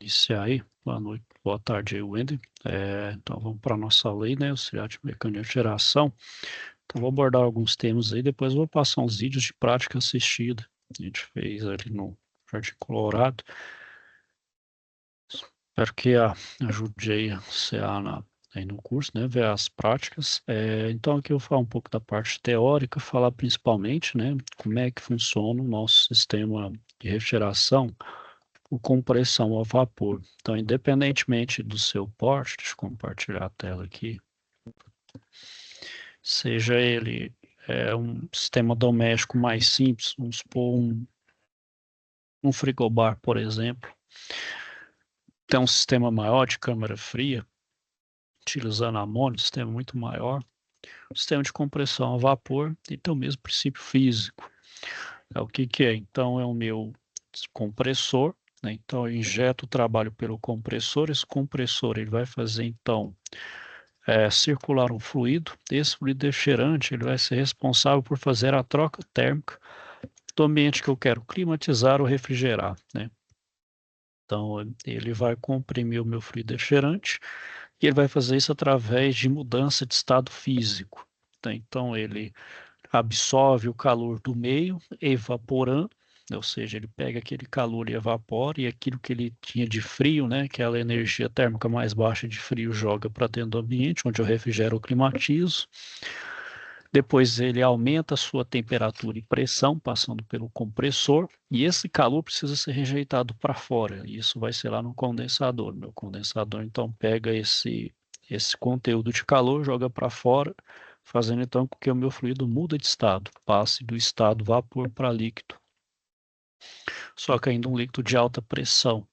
Iniciar aí. Boa noite, boa tarde aí, Wendy. Então vamos para a nossa lei, né? Auxiliar de mecânica de geração. Então vou abordar alguns temas aí, depois vou passar uns vídeos de prática assistida. A gente fez ali no Jardim Colorado. Espero que ajude aí você aí no curso, né? Ver as práticas. Então aqui eu vou falar um pouco da parte teórica, falar principalmente, né? Como é que funciona o nosso sistema de refrigeração com compressão a vapor. Então, independentemente do seu porte, deixa eu compartilhar a tela aqui, seja ele um sistema doméstico mais simples, vamos supor um frigobar, por exemplo, tem um sistema maior de câmara fria, utilizando amônio, um sistema muito maior, um sistema de compressão a vapor e tem o mesmo princípio físico. O que é? Então, é o meu compressor, né? Então, eu injeto o trabalho pelo compressor, esse compressor ele vai fazer, então, circular um fluido. Esse fluido refrigerante ele vai ser responsável por fazer a troca térmica do ambiente que eu quero climatizar ou refrigerar, né? Então, ele vai comprimir o meu fluido refrigerante e ele vai fazer isso através de mudança de estado físico, tá? Então, ele absorve o calor do meio, evaporando, ou seja, ele pega aquele calor e evapora, e aquilo que ele tinha de frio, né, aquela energia térmica mais baixa de frio, joga para dentro do ambiente, onde eu refrigero ou climatizo. Depois ele aumenta a sua temperatura e pressão, passando pelo compressor, e esse calor precisa ser rejeitado para fora. Isso vai ser lá no condensador. Meu condensador, então, pega esse conteúdo de calor, joga para fora, fazendo então com que o meu fluido mude de estado, passe do estado vapor para líquido. Só que ainda um líquido de alta pressão.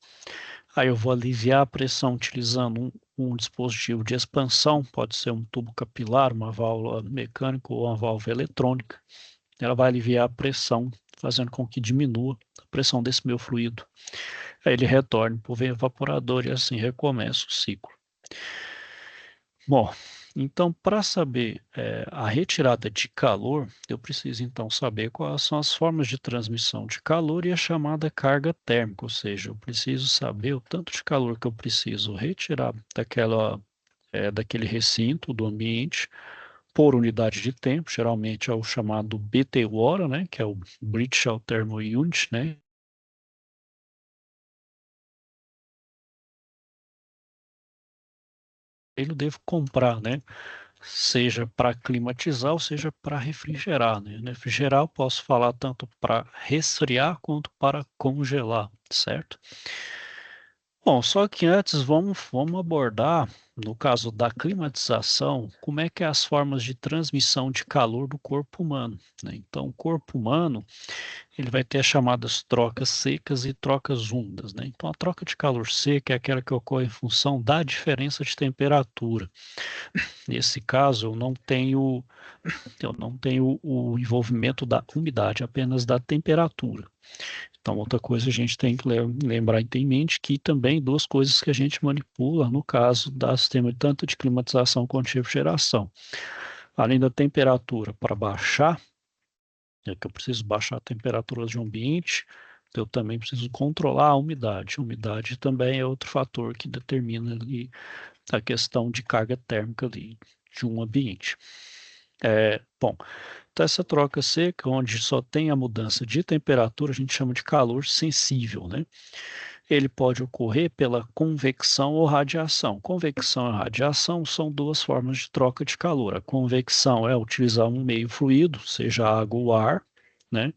Aí eu vou aliviar a pressão utilizando um dispositivo de expansão, pode ser um tubo capilar, uma válvula mecânica ou uma válvula eletrônica. Ela vai aliviar a pressão, fazendo com que diminua a pressão desse meu fluido. Aí ele retorna para o evaporador e assim recomeça o ciclo. Bom, então para saber a retirada de calor, eu preciso então saber quais são as formas de transmissão de calor e a chamada carga térmica, ou seja, eu preciso saber o tanto de calor que eu preciso retirar daquele recinto, do ambiente, por unidade de tempo, geralmente é o chamado BTU-hora, né, que é o British Thermal Unit, né, eu devo comprar, né, seja para climatizar ou seja para refrigerar, né? Refrigerar eu posso falar tanto para resfriar quanto para congelar, certo? Bom, só que antes vamos abordar, no caso da climatização, como é que é as formas de transmissão de calor do corpo humano, né? Então, o corpo humano, ele vai ter as chamadas trocas secas e trocas úmidas, né? Então, a troca de calor seca é aquela que ocorre em função da diferença de temperatura. Nesse caso, eu não tenho o envolvimento da umidade, apenas da temperatura. Então, outra coisa a gente tem que lembrar e ter em mente que também duas coisas que a gente manipula no caso do sistema tanto de climatização quanto de refrigeração. Além da temperatura para baixar, é que eu preciso baixar a temperatura de um ambiente, eu também preciso controlar a umidade. A umidade também é outro fator que determina ali a questão de carga térmica ali de um ambiente. Bom, então essa troca seca, onde só tem a mudança de temperatura, a gente chama de calor sensível, né? Ele pode ocorrer pela convecção ou radiação. Convecção e radiação são duas formas de troca de calor. A convecção é utilizar um meio fluido, seja água ou ar, né?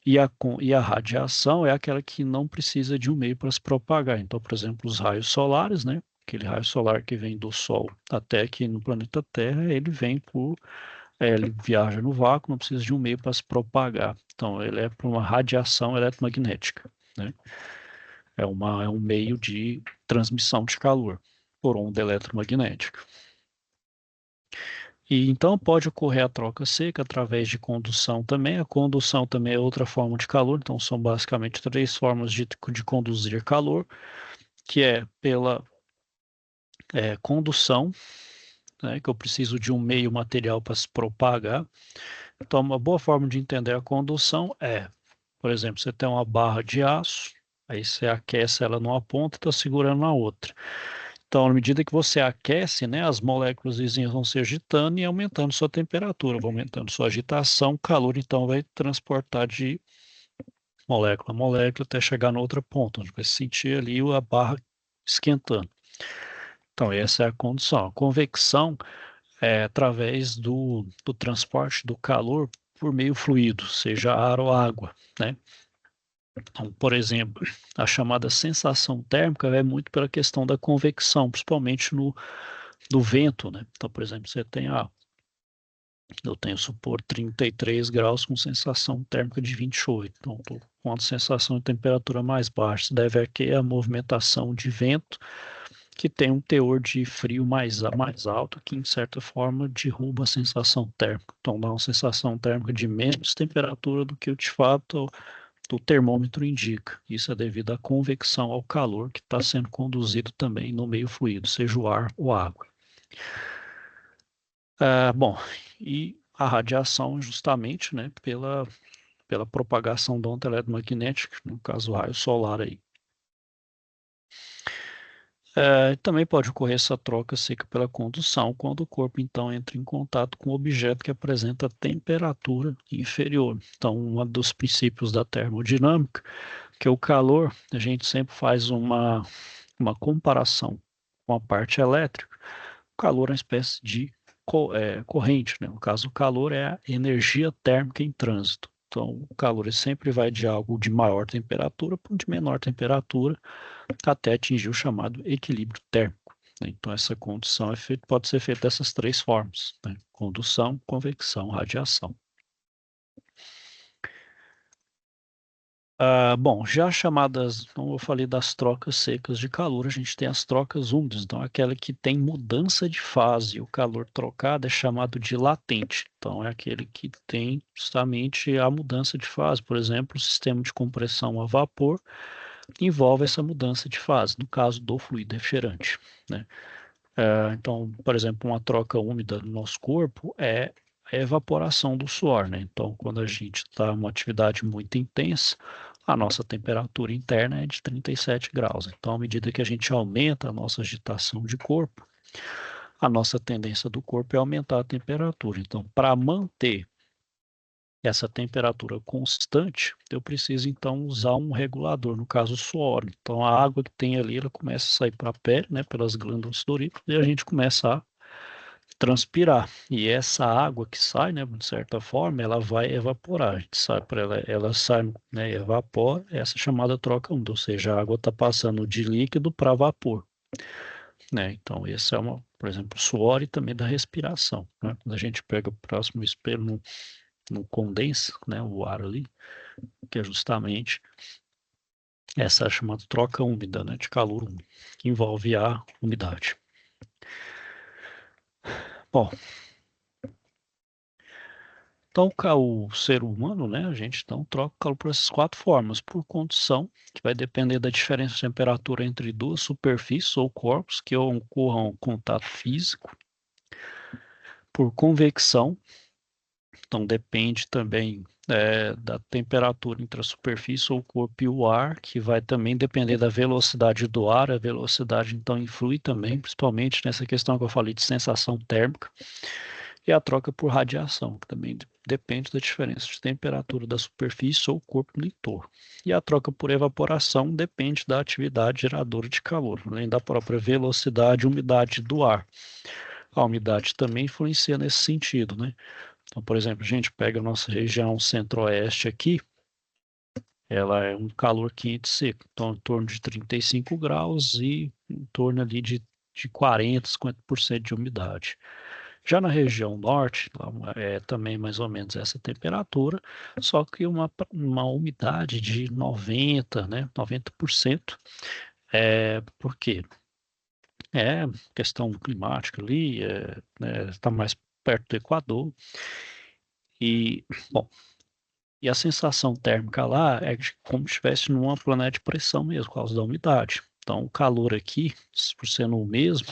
E a radiação é aquela que não precisa de um meio para se propagar. Então, por exemplo, os raios solares, né? Aquele raio solar que vem do Sol até aqui no planeta Terra, ele viaja no vácuo, não precisa de um meio para se propagar. Então, ele é por uma radiação eletromagnética, né? É um meio de transmissão de calor por onda eletromagnética. E então pode ocorrer a troca seca através de condução também. A condução também é outra forma de calor, então são basicamente três formas de conduzir calor, que é pela condução, né, que eu preciso de um meio material para se propagar. Então, uma boa forma de entender a condução é, por exemplo, você tem uma barra de aço, Aí você aquece ela numa ponta e está segurando na outra. Então, à medida que você aquece, né, as moléculas vizinhas vão se agitando e aumentando sua temperatura, vai aumentando sua agitação, o calor então vai transportar de molécula a molécula até chegar na outra ponta, onde vai sentir ali a barra esquentando. Então, essa é a condução. A convecção é através do transporte do calor por meio fluido, seja ar ou água, né? Então, por exemplo, a chamada sensação térmica é muito pela questão da convecção, principalmente no vento, né? Então, por exemplo, você tem, eu tenho, supor, 33 graus com sensação térmica de 28. Então, estou com a sensação de temperatura mais baixa. Isso deve aqui à movimentação de vento, que tem um teor de frio mais alto, que, em certa forma, derruba a sensação térmica. Então, dá uma sensação térmica de menos temperatura do que o de fato o termômetro indica. Isso é devido à convecção ao calor que está sendo conduzido também no meio fluido, seja o ar ou a água. Bom, e a radiação justamente, né, pela propagação da onda eletromagnética, no caso o raio solar aí. Também pode ocorrer essa troca seca pela condução, quando o corpo então entra em contato com um objeto que apresenta temperatura inferior. Então, um dos princípios da termodinâmica, que é o calor, a gente sempre faz uma comparação com a parte elétrica. O calor é uma espécie de corrente, né? No caso, o calor é a energia térmica em trânsito. Então, o calor sempre vai de algo de maior temperatura para um de menor temperatura, até atingir o chamado equilíbrio térmico, né? Então, essa condução pode ser feita dessas três formas, né? Condução, convecção, radiação. Bom, já chamadas, então eu falei das trocas secas de calor, a gente tem as trocas úmidas, então aquela que tem mudança de fase, o calor trocado é chamado de latente, então é aquele que tem justamente a mudança de fase, por exemplo, o sistema de compressão a vapor envolve essa mudança de fase, no caso do fluido refrigerante, né? Então, por exemplo, uma troca úmida no nosso corpo é a evaporação do suor, né? Então, quando a gente está em uma atividade muito intensa, a nossa temperatura interna é de 37 graus. Então, à medida que a gente aumenta a nossa agitação de corpo, a nossa tendência do corpo é aumentar a temperatura. Então, para manter essa temperatura constante, eu preciso então usar um regulador, no caso o suor. Então a água que tem ali, ela começa a sair para a pele, né, pelas glândulas sudoríparas, e a gente começa a transpirar. E essa água que sai, né, de certa forma, ela vai evaporar. A gente sai para ela sai, né, evapora, essa chamada troca úmida, ou seja, a água está passando de líquido para vapor, né? Então esse é por exemplo, suor e também da respiração, né? Quando a gente pega o próximo espelho no condensa, né, o ar ali, que é justamente essa chamada troca úmida, né, de calor úmido, que envolve a umidade. Bom, então o ser humano, né, a gente então troca o calor por essas quatro formas, por condução, que vai depender da diferença de temperatura entre duas superfícies ou corpos que ocorram contato físico, por convecção, então depende também da temperatura entre a superfície ou o corpo e o ar, que vai também depender da velocidade do ar. A velocidade então influi também, principalmente nessa questão que eu falei de sensação térmica. E a troca por radiação, que também depende da diferença de temperatura da superfície ou corpo no entorno. E a troca por evaporação depende da atividade geradora de calor, além da própria velocidade e umidade do ar. A umidade também influencia nesse sentido, né? Então, por exemplo, a gente pega a nossa região centro-oeste aqui, ela é um calor quente seco, então em torno de 35 graus e em torno ali de 40, 50% de umidade. Já na região norte, lá é também mais ou menos essa temperatura, só que uma umidade de 90, né, 90%. Por quê? É questão climática ali, está mais perto do Equador. E, bom, e a sensação térmica lá é como se estivesse numa planeta de pressão mesmo, por causa da umidade. Então, o calor aqui, por sendo o mesmo,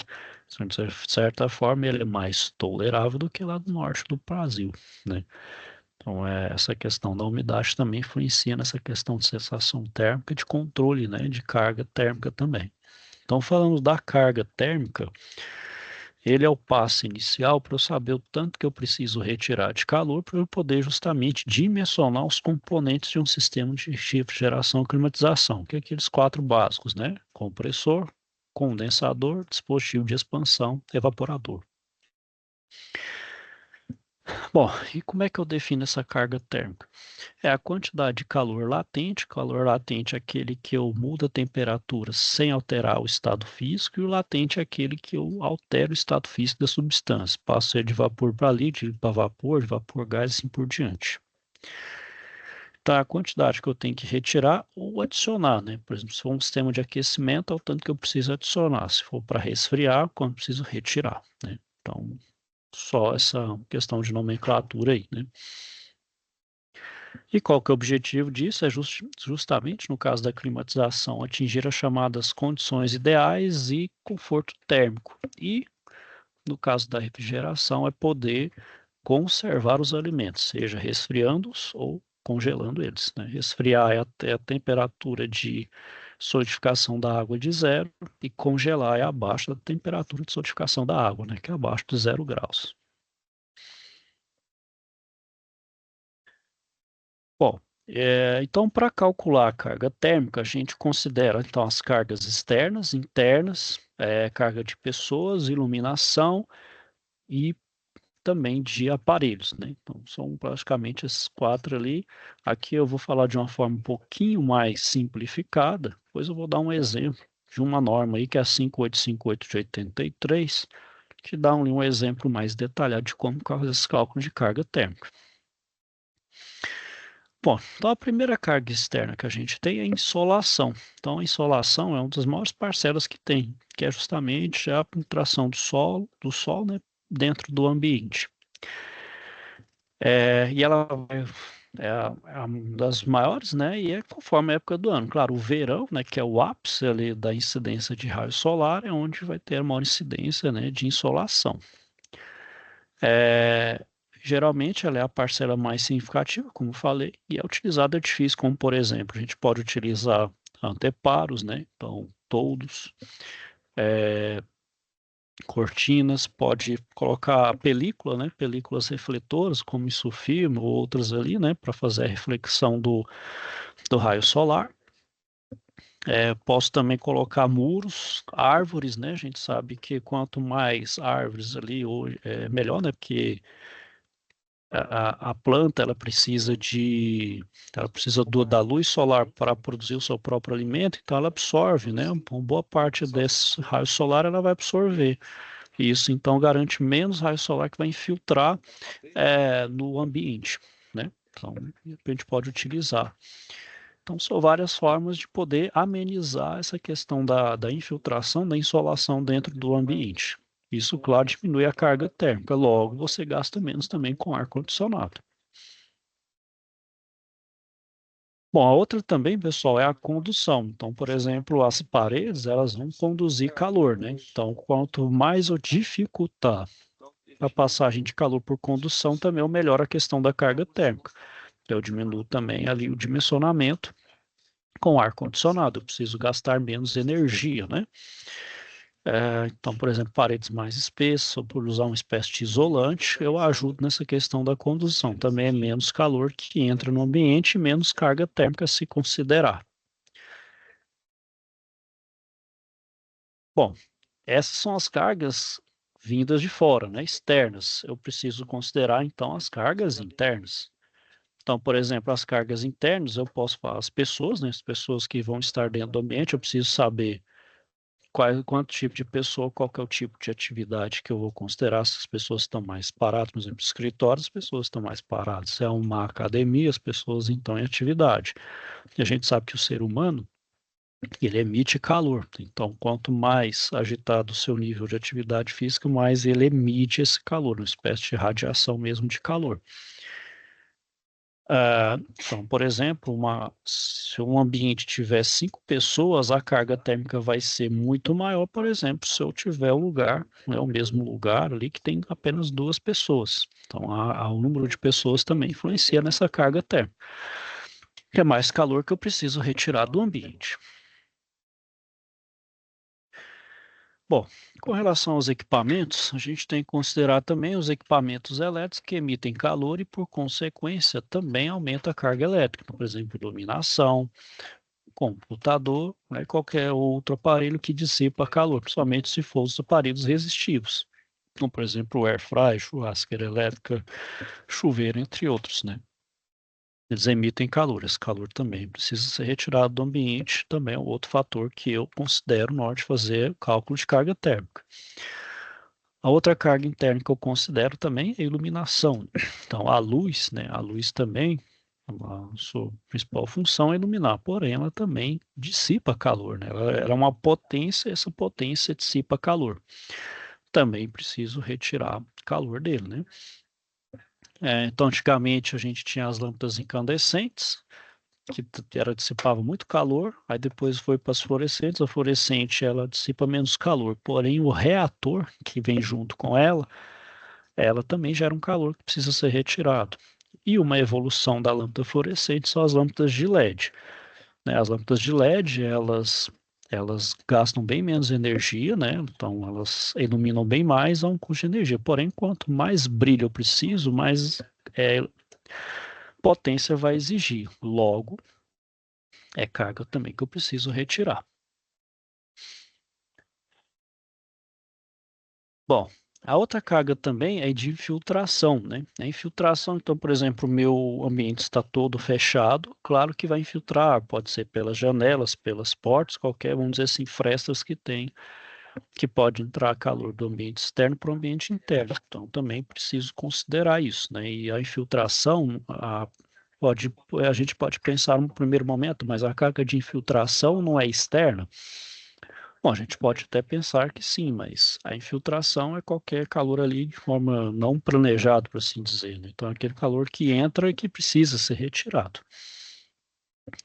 de certa forma, ele é mais tolerável do que lá do norte do Brasil, né? Então, essa questão da umidade também influencia nessa questão de sensação térmica, de controle, né, de carga térmica também. Então, falando da carga térmica, ele é o passo inicial para eu saber o tanto que eu preciso retirar de calor para eu poder justamente dimensionar os componentes de um sistema de refrigeração e climatização, que é aqueles quatro básicos, né? Compressor, condensador, dispositivo de expansão, evaporador. Bom, e como é que eu defino essa carga térmica? É a quantidade de calor latente é aquele que eu mudo a temperatura sem alterar o estado físico, e o latente é aquele que eu altero o estado físico da substância, passo ele de vapor para líquido, para vapor, de vapor gás e assim por diante. Então, a quantidade que eu tenho que retirar ou adicionar, né? Por exemplo, se for um sistema de aquecimento, é o tanto que eu preciso adicionar. Se for para resfriar, quanto eu preciso retirar, né? Então, só essa questão de nomenclatura aí, né? E qual que é o objetivo disso? É justamente, no caso da climatização, atingir as chamadas condições ideais e conforto térmico. E, no caso da refrigeração, é poder conservar os alimentos, seja resfriando-os ou congelando eles, né? Resfriar é até a temperatura de solidificação da água de zero, e congelar é abaixo da temperatura de solidificação da água, né? Que é abaixo de 0 graus. Bom, então, para calcular a carga térmica, a gente considera então as cargas externas, internas, carga de pessoas, iluminação e também de aparelhos, né? Então, são praticamente esses quatro ali. Aqui eu vou falar de uma forma um pouquinho mais simplificada, depois eu vou dar um exemplo de uma norma aí que é a 5858 de 83, que dá um exemplo mais detalhado de como fazer esse cálculo de carga térmica. Bom, então a primeira carga externa que a gente tem é a insolação. Então, a insolação é uma das maiores parcelas que tem, que é justamente a penetração do sol, né, dentro do ambiente. E ela é uma das maiores, né, e é conforme a época do ano. Claro, o verão, né, que é o ápice ali da incidência de raio solar, é onde vai ter a maior incidência, né, de insolação. É, Geralmente ela é a parcela mais significativa, como eu falei, e é utilizada em edifícios, como por exemplo, a gente pode utilizar anteparos, né? Então, toldos, cortinas, pode colocar película, né? Películas refletoras, como isofilme ou outras ali, né? Para fazer a reflexão do raio solar. Posso também colocar muros, árvores, né? A gente sabe que quanto mais árvores ali, melhor, né? Porque a planta ela precisa da luz solar para produzir o seu próprio alimento, então ela absorve, né? Uma boa parte desse raio solar ela vai absorver. E isso então garante menos raio solar que vai infiltrar no ambiente, né? Então a gente pode utilizar. Então são várias formas de poder amenizar essa questão da infiltração, da insolação dentro do ambiente. Isso, claro, diminui a carga térmica, logo você gasta menos também com ar-condicionado. Bom, a outra também, pessoal, é a condução. Então, por exemplo, as paredes, elas vão conduzir calor, né? Então, quanto mais eu dificultar a passagem de calor por condução, também eu melhoro a questão da carga térmica. Então, eu diminuo também ali o dimensionamento com ar-condicionado. Eu preciso gastar menos energia, né? Então, por exemplo, paredes mais espessas, ou por usar uma espécie de isolante, eu ajudo nessa questão da condução. Também é menos calor que entra no ambiente e menos carga térmica se considerar. Bom, essas são as cargas vindas de fora, né, externas. Eu preciso considerar, então, as cargas internas. Então, por exemplo, as cargas internas, eu posso falar as pessoas, né, as pessoas que vão estar dentro do ambiente, eu preciso saber quanto tipo de pessoa, qual que é o tipo de atividade que eu vou considerar. Se as pessoas estão mais paradas, por exemplo, escritório, as pessoas estão mais paradas. Se é uma academia, as pessoas então em atividade. E a gente sabe que o ser humano, ele emite calor. Então, quanto mais agitado o seu nível de atividade física, mais ele emite esse calor, uma espécie de radiação mesmo de calor. Então, por exemplo, se um ambiente tiver 5 pessoas, a carga térmica vai ser muito maior, por exemplo, se eu tiver um lugar, né, o mesmo lugar ali que tem apenas 2 pessoas. Então, o número de pessoas também influencia nessa carga térmica, que é mais calor que eu preciso retirar do ambiente. Bom, com relação aos equipamentos, a gente tem que considerar também os equipamentos elétricos que emitem calor e, por consequência, também aumenta a carga elétrica, por exemplo, iluminação, computador, né, qualquer outro aparelho que dissipa calor, principalmente se for os aparelhos resistivos, como por exemplo o air fry, churrasqueira elétrica, chuveiro, entre outros, né? Eles emitem calor, esse calor também precisa ser retirado do ambiente, também é um outro fator que eu considero na hora de fazer o cálculo de carga térmica. A outra carga interna que eu considero também é a iluminação. Então, a luz, né? A luz também, a sua principal função é iluminar, porém ela também dissipa calor, né? Ela é uma potência, essa potência dissipa calor. Também preciso retirar calor dele, né? Então, antigamente a gente tinha as lâmpadas incandescentes, que dissipava muito calor, aí depois foi para as fluorescentes, a fluorescente ela dissipa menos calor, porém o reator que vem junto com ela também gera um calor que precisa ser retirado. E uma evolução da lâmpada fluorescente são as lâmpadas de LED, né? As lâmpadas de LED, elas gastam bem menos energia, né? Então elas iluminam bem mais a um custo de energia. Porém, quanto mais brilho eu preciso, mais potência vai exigir. Logo, é carga também que eu preciso retirar. Bom, a outra carga também é de infiltração, né? A infiltração, então, por exemplo, o meu ambiente está todo fechado, claro que vai infiltrar, pode ser pelas janelas, pelas portas, qualquer, vamos dizer assim, frestas que tem, que pode entrar calor do ambiente externo para o ambiente interno. Então, também preciso considerar isso, né? E a infiltração, a gente pode pensar no primeiro momento, mas a carga de infiltração não é externa. Bom, a gente pode até pensar que sim, mas a infiltração é qualquer calor ali de forma não planejada, por assim dizer, né? Então, é aquele calor que entra e que precisa ser retirado.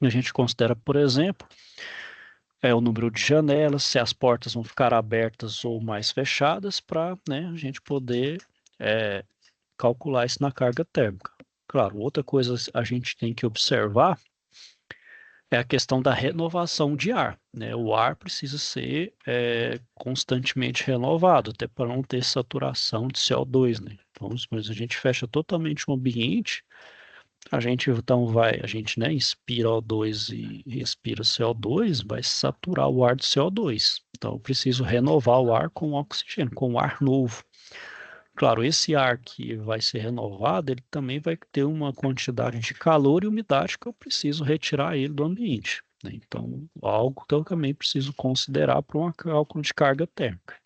A gente considera, por exemplo, o número de janelas, se as portas vão ficar abertas ou mais fechadas, para, né, a gente poder é, calcular isso na carga térmica. Claro, outra coisa a gente tem que observar é a questão da renovação de ar, né? O ar precisa ser constantemente renovado, até para não ter saturação de CO2, né? Então, mas a gente fecha totalmente o ambiente, a gente, né, inspira O2 e respira CO2, vai saturar o ar de CO2. Então, eu preciso renovar o ar com oxigênio, com ar novo. Claro, esse ar que vai ser renovado, ele também vai ter uma quantidade de calor e umidade que eu preciso retirar ele do ambiente, né? Então, algo que eu também preciso considerar para um cálculo de carga térmica.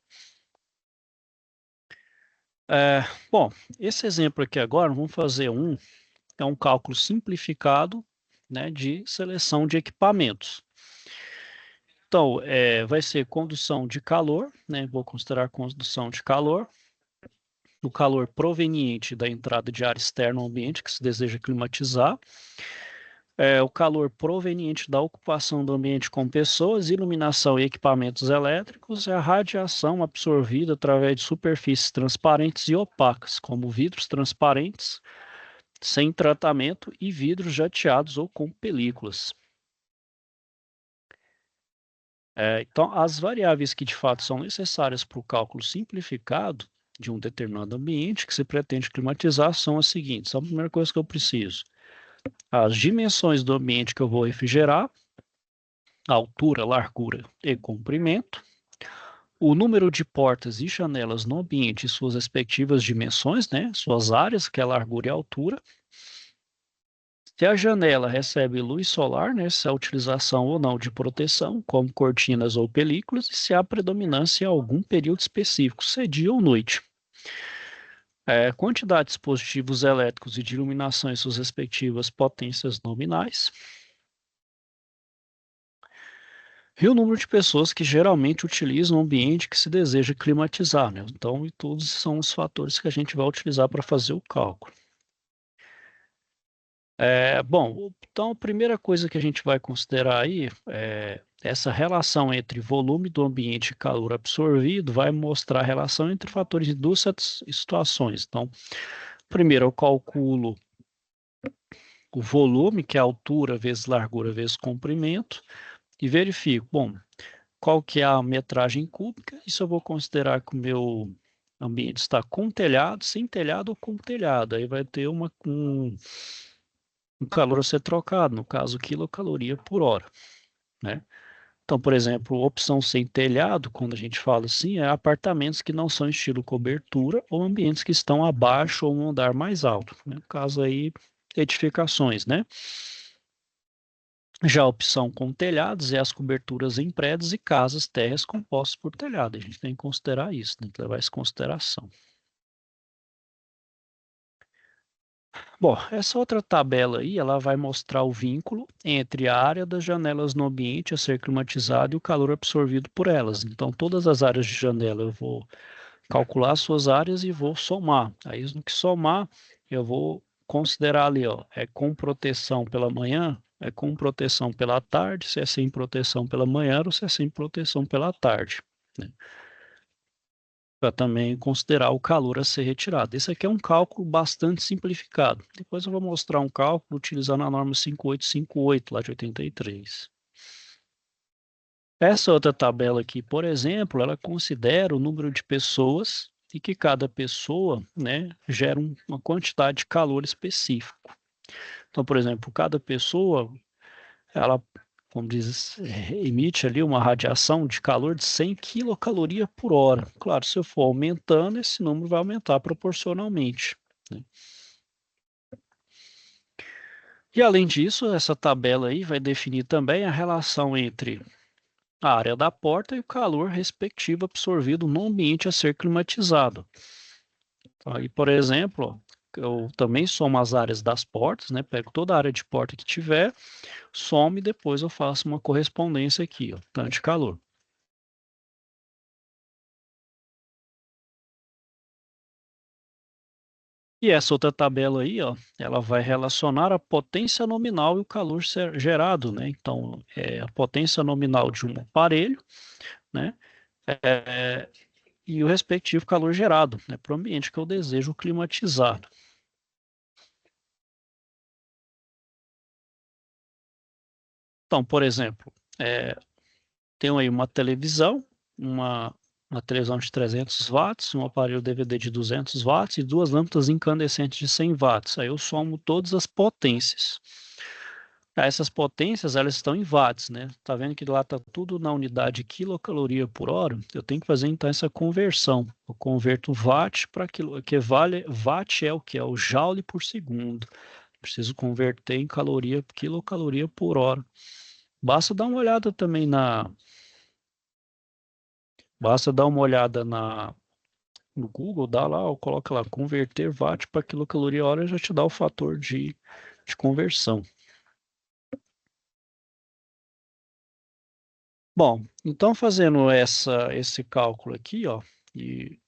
É, bom, esse exemplo aqui agora, vamos fazer é um cálculo simplificado, né, de seleção de equipamentos. Então, vai ser condução de calor, né, vou considerar condução de calor, o calor proveniente da entrada de ar externo ao ambiente que se deseja climatizar, o calor proveniente da ocupação do ambiente com pessoas, iluminação e equipamentos elétricos, e a radiação absorvida através de superfícies transparentes e opacas, como vidros transparentes, sem tratamento, e vidros jateados ou com películas. Então, as variáveis que de fato são necessárias para o cálculo simplificado de um determinado ambiente que se pretende climatizar são as seguintes. A primeira coisa que eu preciso: as dimensões do ambiente que eu vou refrigerar, a altura, largura e comprimento, o número de portas e janelas no ambiente e suas respectivas dimensões, né, suas áreas, que é a largura e a altura. Se a janela recebe luz solar, né, se há utilização ou não de proteção, como cortinas ou películas, e se há predominância em algum período específico, se é dia ou noite. Quantidade de dispositivos elétricos e de iluminação e suas respectivas potências nominais. E o número de pessoas que geralmente utilizam o ambiente que se deseja climatizar, né? Então, e todos são os fatores que a gente vai utilizar para fazer o cálculo. Bom, então a primeira coisa que a gente vai considerar aí é essa relação entre volume do ambiente e calor absorvido vai mostrar a relação entre fatores de duas situações. Então, primeiro eu calculo o volume, que é a altura vezes largura vezes comprimento, e verifico, bom, qual que é a metragem cúbica. Isso eu vou considerar que o meu ambiente está com telhado, sem telhado ou com telhado. Aí vai ter um calor a ser trocado, no caso, quilocaloria por hora, né? Então, por exemplo, opção sem telhado, quando a gente fala assim, é apartamentos que não são estilo cobertura ou ambientes que estão abaixo ou um andar mais alto, né? No caso aí, edificações, né? Já a opção com telhados é as coberturas em prédios e casas térreas compostas por telhado. A gente tem que considerar isso, tem que levar isso em consideração. Bom, essa outra tabela aí, ela vai mostrar o vínculo entre a área das janelas no ambiente a ser climatizado e o calor absorvido por elas. Então, todas as áreas de janela eu vou calcular as suas áreas e vou somar. Aí, no que somar, eu vou considerar ali, ó, é com proteção pela manhã, é com proteção pela tarde, se é sem proteção pela manhã ou se é sem proteção pela tarde, né? Para também considerar o calor a ser retirado. Esse aqui é um cálculo bastante simplificado. Depois eu vou mostrar um cálculo utilizando a norma 5858, lá de 83. Essa outra tabela aqui, por exemplo, ela considera o número de pessoas e que cada pessoa, né, gera uma quantidade de calor específico. Então, por exemplo, cada pessoa, ela, como diz, emite ali uma radiação de calor de 100 quilocaloria por hora. Claro, se eu for aumentando, esse número vai aumentar proporcionalmente, né? E além disso, essa tabela aí vai definir também a relação entre a área da porta e o calor respectivo absorvido no ambiente a ser climatizado. Aí, por exemplo, eu também somo as áreas das portas, né? Pego toda a área de porta que tiver, somo e depois eu faço uma correspondência aqui, ó, tanto de calor. E essa outra tabela aí, ó, ela vai relacionar a potência nominal e o calor gerado, né? Então, é a potência nominal de um aparelho, né? É, e o respectivo calor gerado, né, para o ambiente que eu desejo climatizar. Então, por exemplo, é, tenho aí uma, uma televisão de 300 watts, um aparelho DVD de 200 watts e duas lâmpadas incandescentes de 100 watts. Aí eu somo todas as potências. Essas potências, elas estão em watts, né? Tá vendo que lá tá tudo na unidade quilocaloria por hora? Eu tenho que fazer então essa conversão. Eu converto watt para quilo, que vale, watt é o que? É o joule por segundo. Preciso converter em caloria, quilocaloria por hora. Basta dar uma olhada também basta dar uma olhada no Google, dá lá, coloca lá, converter watt para quilocaloria hora, já te dá o fator de conversão. Bom, então fazendo esse cálculo aqui, ó, e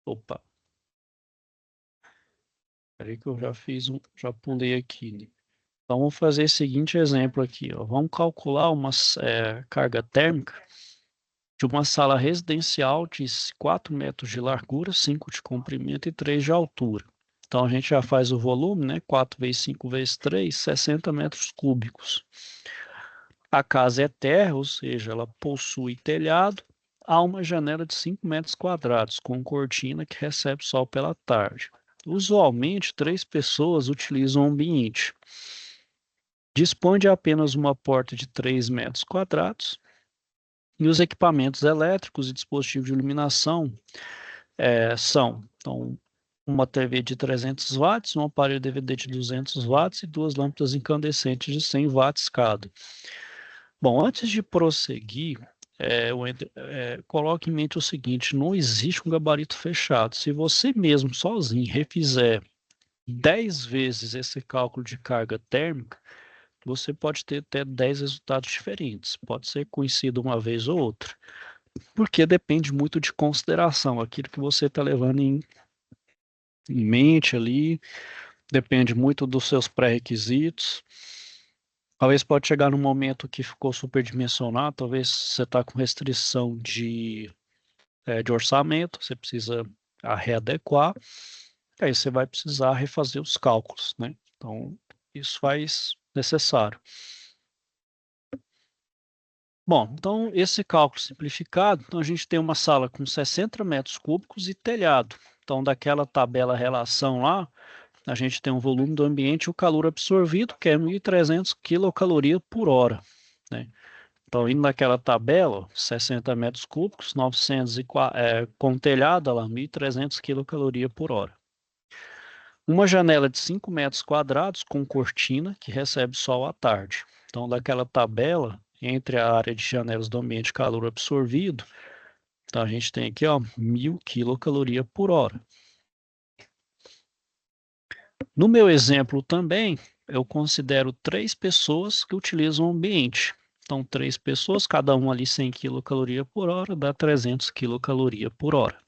opa, peraí que eu já fiz já pulei aqui, né? Então vamos fazer esse seguinte exemplo aqui, ó. Vamos calcular uma carga térmica de uma sala residencial de 4 metros de largura, 5 de comprimento e 3 de altura. Então a gente já faz o volume, né? 4 vezes 5 vezes 3, 60 metros cúbicos. A casa é terra, ou seja, ela possui telhado, há uma janela de 5 metros quadrados, com cortina que recebe sol pela tarde. Usualmente, 3 pessoas utilizam o ambiente. Dispõe de apenas uma porta de 3 metros quadrados e os equipamentos elétricos e dispositivos de iluminação são então, uma TV de 300 watts, um aparelho DVD de 200 watts e duas lâmpadas incandescentes de 100 watts cada. Bom, antes de prosseguir, coloque em mente o seguinte: não existe um gabarito fechado. Se você mesmo sozinho refizer 10 vezes esse cálculo de carga térmica, você pode ter até 10 resultados diferentes. Pode ser conhecido uma vez ou outra. porque depende muito de consideração, aquilo que você está levando em mente ali, depende muito dos seus pré-requisitos. Talvez pode chegar num momento que ficou superdimensionado, talvez você está com restrição de orçamento, você precisa readequar, aí você vai precisar refazer os cálculos, né? Então, isso faz necessário. Bom, então esse cálculo simplificado, então a gente tem uma sala com 60 metros cúbicos e telhado. Então, daquela tabela relação lá, a gente tem um volume do ambiente e o calor absorvido, que é 1.300 quilocalorias por hora, né? Então, indo naquela tabela, 60 metros cúbicos, 904, com telhado, lá, 1.300 quilocalorias por hora. Uma janela de 5 metros quadrados com cortina que recebe sol à tarde. Então, daquela tabela, entre a área de janelas do ambiente e calor absorvido, então a gente tem aqui, ó, 1.000 quilocalorias por hora. No meu exemplo também, eu considero 3 pessoas que utilizam o ambiente. Então, 3 pessoas, cada um ali 100 quilocalorias por hora, dá 300 quilocalorias por hora.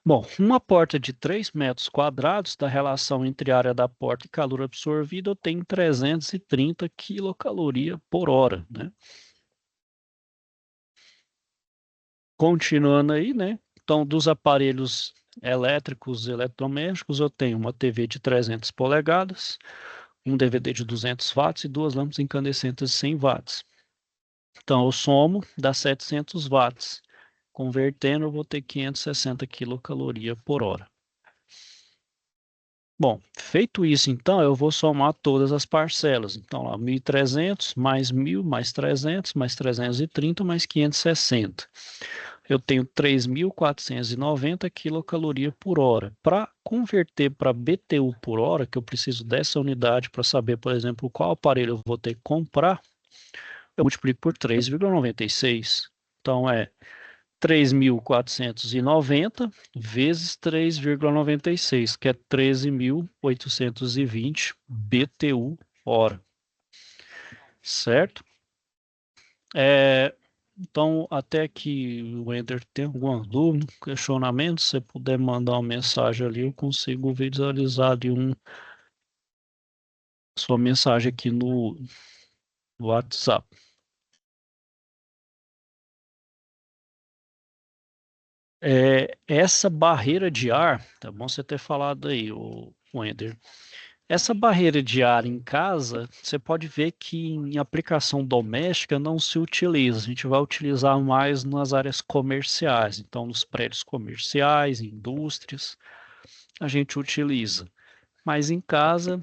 Bom, uma porta de 3 metros quadrados, da relação entre área da porta e calor absorvido, eu tenho 330 quilocalorias por hora, né? Continuando aí, né? Então, dos aparelhos elétricos e eletrodomésticos, eu tenho uma TV de 300 polegadas, um DVD de 200 watts e duas lâmpadas incandescentes de 100 watts. Então, eu somo, dá 700 watts. Convertendo, eu vou ter 560 quilocalorias por hora. Bom, feito isso, então, eu vou somar todas as parcelas. Então, lá, 1.300 mais 1.000 mais 300 mais 330 mais 560. Eu tenho 3.490 quilocalorias por hora. Para converter para BTU por hora, que eu preciso dessa unidade para saber, por exemplo, qual aparelho eu vou ter que comprar, eu multiplico por 3,96. Então, é 3.490 vezes 3,96, que é 13.820 BTU hora, certo? Então, até que o Ender tenha alguma dúvida, questionamento, se você puder mandar uma mensagem ali, eu consigo visualizar ali sua mensagem aqui no WhatsApp. Essa barreira de ar, tá bom você ter falado aí, o Ender. Essa barreira de ar em casa, você pode ver que em aplicação doméstica não se utiliza. A gente vai utilizar mais nas áreas comerciais. Então, nos prédios comerciais, indústrias, a gente utiliza. Mas em casa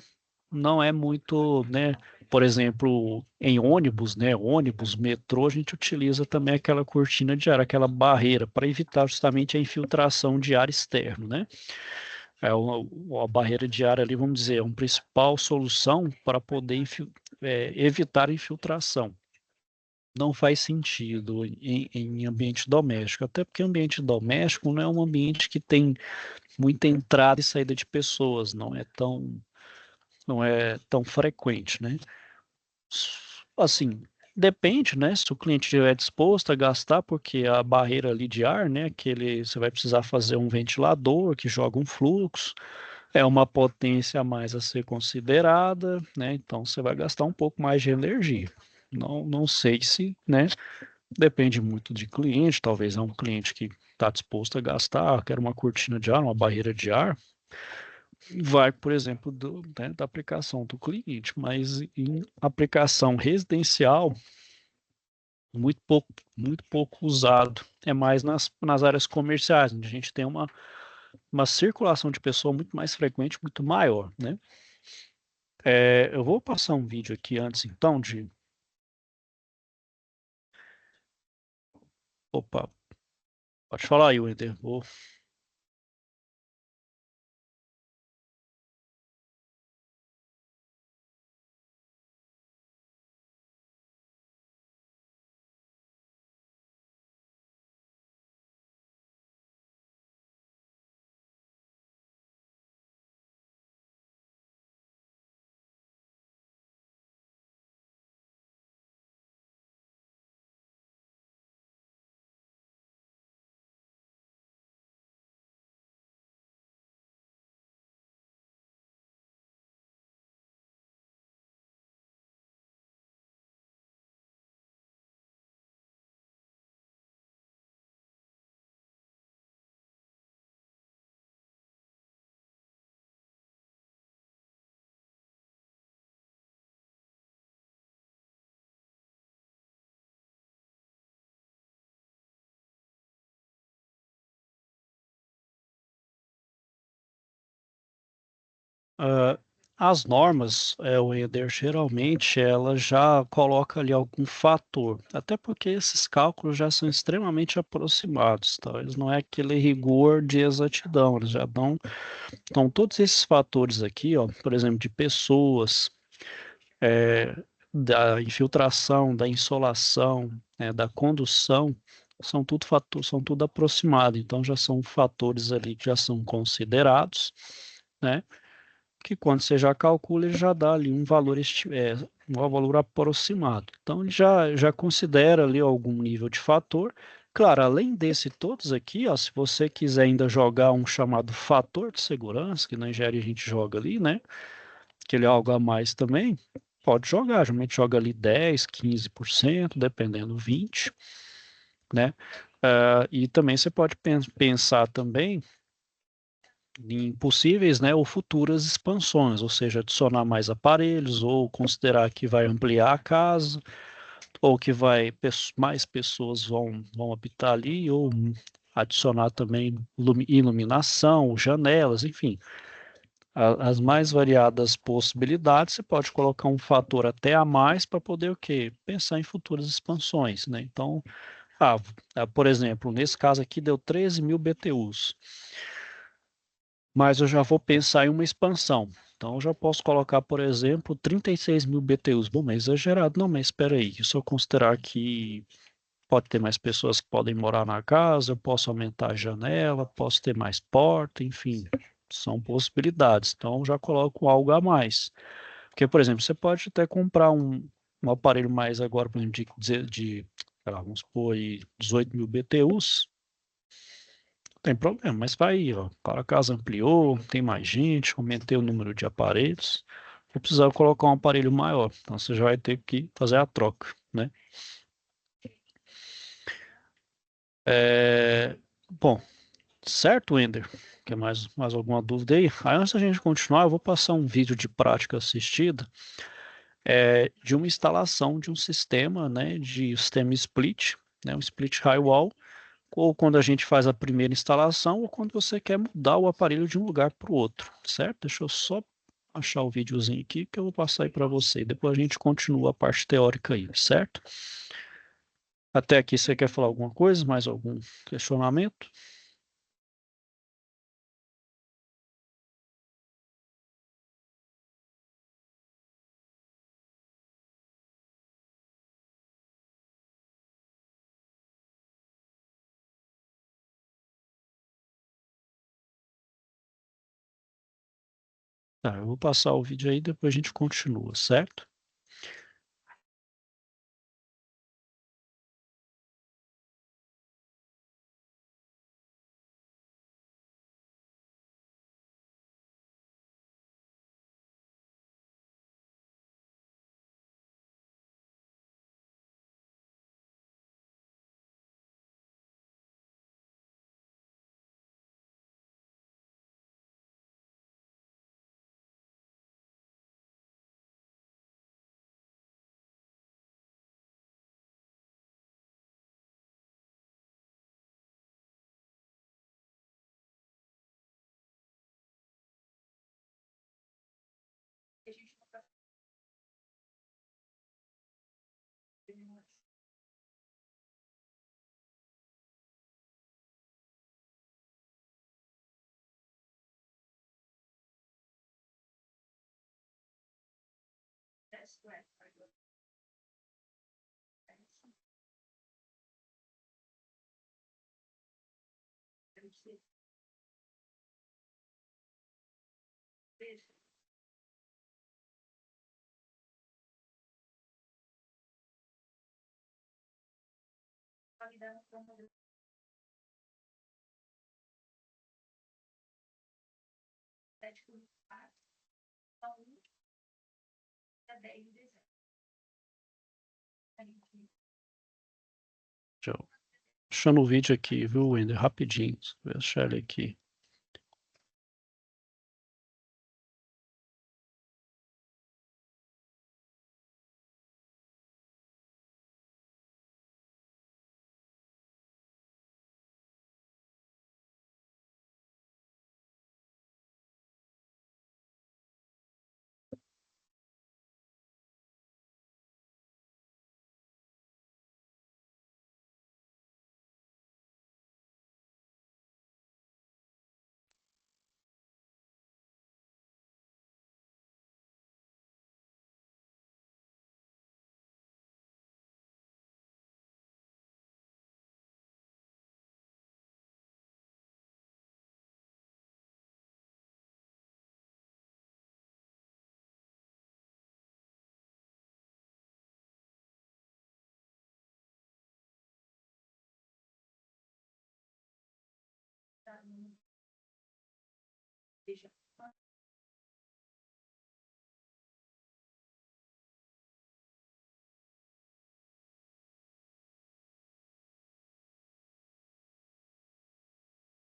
não é muito, né? Por exemplo, em ônibus, né? Ônibus, metrô, a gente utiliza também aquela cortina de ar, aquela barreira, para evitar justamente a infiltração de ar externo, né? A barreira de ar ali, vamos dizer, é uma principal solução para poder evitar a infiltração. Não faz sentido em ambiente doméstico, até porque ambiente doméstico não é um ambiente que tem muita entrada e saída de pessoas, não é tão frequente, né? Assim, depende, né? Se o cliente estiver disposto a gastar, porque a barreira ali de ar, né? Você vai precisar fazer um ventilador que joga um fluxo, é uma potência a mais a ser considerada, né? Então você vai gastar um pouco mais de energia. Não sei se, né? Depende muito de cliente, talvez é um cliente que está disposto a gastar, quer uma cortina de ar, uma barreira de ar, vai, por exemplo, né, da aplicação do cliente, mas em aplicação residencial, muito pouco usado. É mais nas áreas comerciais, onde a gente tem uma circulação de pessoa muito mais frequente, muito maior, né? Eu vou passar um vídeo aqui antes, então, de... Opa, pode falar aí, Wender. Ah, as normas, o Eder, geralmente ela já coloca ali algum fator, até porque esses cálculos já são extremamente aproximados, tá? Eles não é aquele rigor de exatidão, eles já dão, então todos esses fatores aqui, ó, por exemplo, de pessoas, é, da infiltração, da insolação, da condução, são tudo fatores, são tudo aproximado, então já são fatores ali que já são considerados, né? Que quando você já calcula, ele já dá ali um valor aproximado. Então, ele já considera ali algum nível de fator. Claro, além desse todos aqui, ó, se você quiser ainda jogar um chamado fator de segurança, que na engenharia a gente joga ali, né? Que ele é algo a mais também, pode jogar. Geralmente joga ali 10, 15%, dependendo, 20%, né? E também você pode pensar também em possíveis, né, ou futuras expansões, ou seja, adicionar mais aparelhos, ou considerar que vai ampliar a casa, ou que mais pessoas vão habitar ali, ou adicionar também iluminação, janelas, enfim, as mais variadas possibilidades, você pode colocar um fator até a mais para poder o quê? Pensar em futuras expansões, né? Então, por exemplo, nesse caso aqui deu 13.000 BTUs, mas eu já vou pensar em uma expansão. Então, eu já posso colocar, por exemplo, 36.000 BTUs. Bom, mas é exagerado. Não, mas espera aí. Se eu considerar que pode ter mais pessoas que podem morar na casa, eu posso aumentar a janela, posso ter mais porta, enfim, são possibilidades. Então, eu já coloco algo a mais. Porque, por exemplo, você pode até comprar um aparelho mais agora, por exemplo, sei lá, vamos supor aí, 18.000 BTUs, tem problema, mas vai aí, ó. Para a casa ampliou, tem mais gente, aumentei o número de aparelhos. Vou precisar colocar um aparelho maior. Então você já vai ter que fazer a troca, né? Bom, certo, Wender? Quer mais alguma dúvida aí? Aí antes da gente continuar, eu vou passar um vídeo de prática assistida de uma instalação de um sistema, né? De sistema split, né? Um split high wall, ou quando a gente faz a primeira instalação, ou quando você quer mudar o aparelho de um lugar para o outro, certo? Deixa eu só achar o videozinho aqui que eu vou passar aí para você. Depois a gente continua a parte teórica aí, certo? Até aqui você quer falar alguma coisa? Mais algum questionamento? Tá, eu vou passar o vídeo aí, depois a gente continua, certo? Deixa eu Deixando o vídeo aqui, viu, Wender? Rapidinho. Deixa eu achar ele aqui.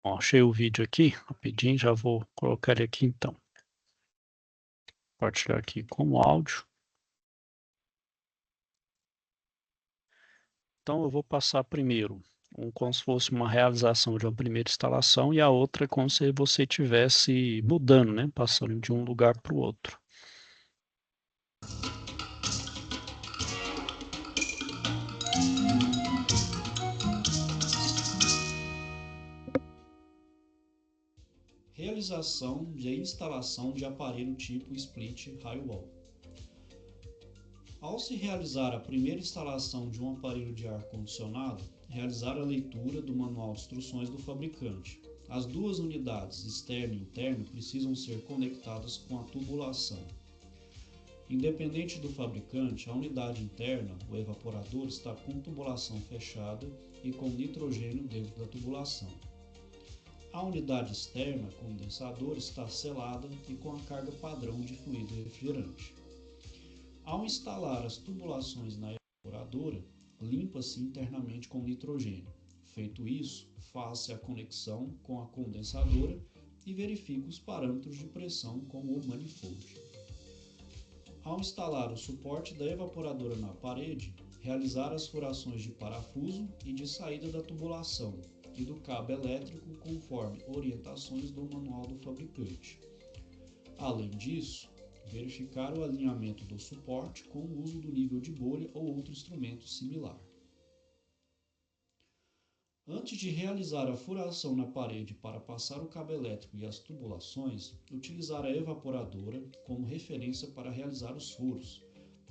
Ó, achei o vídeo aqui, rapidinho, já vou colocar ele aqui então. Compartilhar aqui como áudio. Então eu vou passar primeiro como se fosse uma realização de uma primeira instalação e a outra é como se você estivesse mudando, né? Passando de um lugar para o outro. Realização de instalação de aparelho tipo split rail-wall. Ao se realizar a primeira instalação de um aparelho de ar-condicionado, realizar a leitura do manual de instruções do fabricante. As duas unidades, externo e interno, precisam ser conectadas com a tubulação. Independente do fabricante, a unidade interna, o evaporador, está com tubulação fechada e com nitrogênio dentro da tubulação. A unidade externa, condensador, está selada e com a carga padrão de fluido refrigerante. Ao instalar as tubulações na evaporadora, limpa-se internamente com nitrogênio. Feito isso, faz-se a conexão com a condensadora e verifica os parâmetros de pressão com o manifold. Ao instalar o suporte da evaporadora na parede, realizar as furações de parafuso e de saída da tubulação e do cabo elétrico conforme orientações do manual do fabricante. Além disso, verificar o alinhamento do suporte com o uso do nível de bolha ou outro instrumento similar. Antes de realizar a furação na parede para passar o cabo elétrico e as tubulações, utilizar a evaporadora como referência para realizar os furos,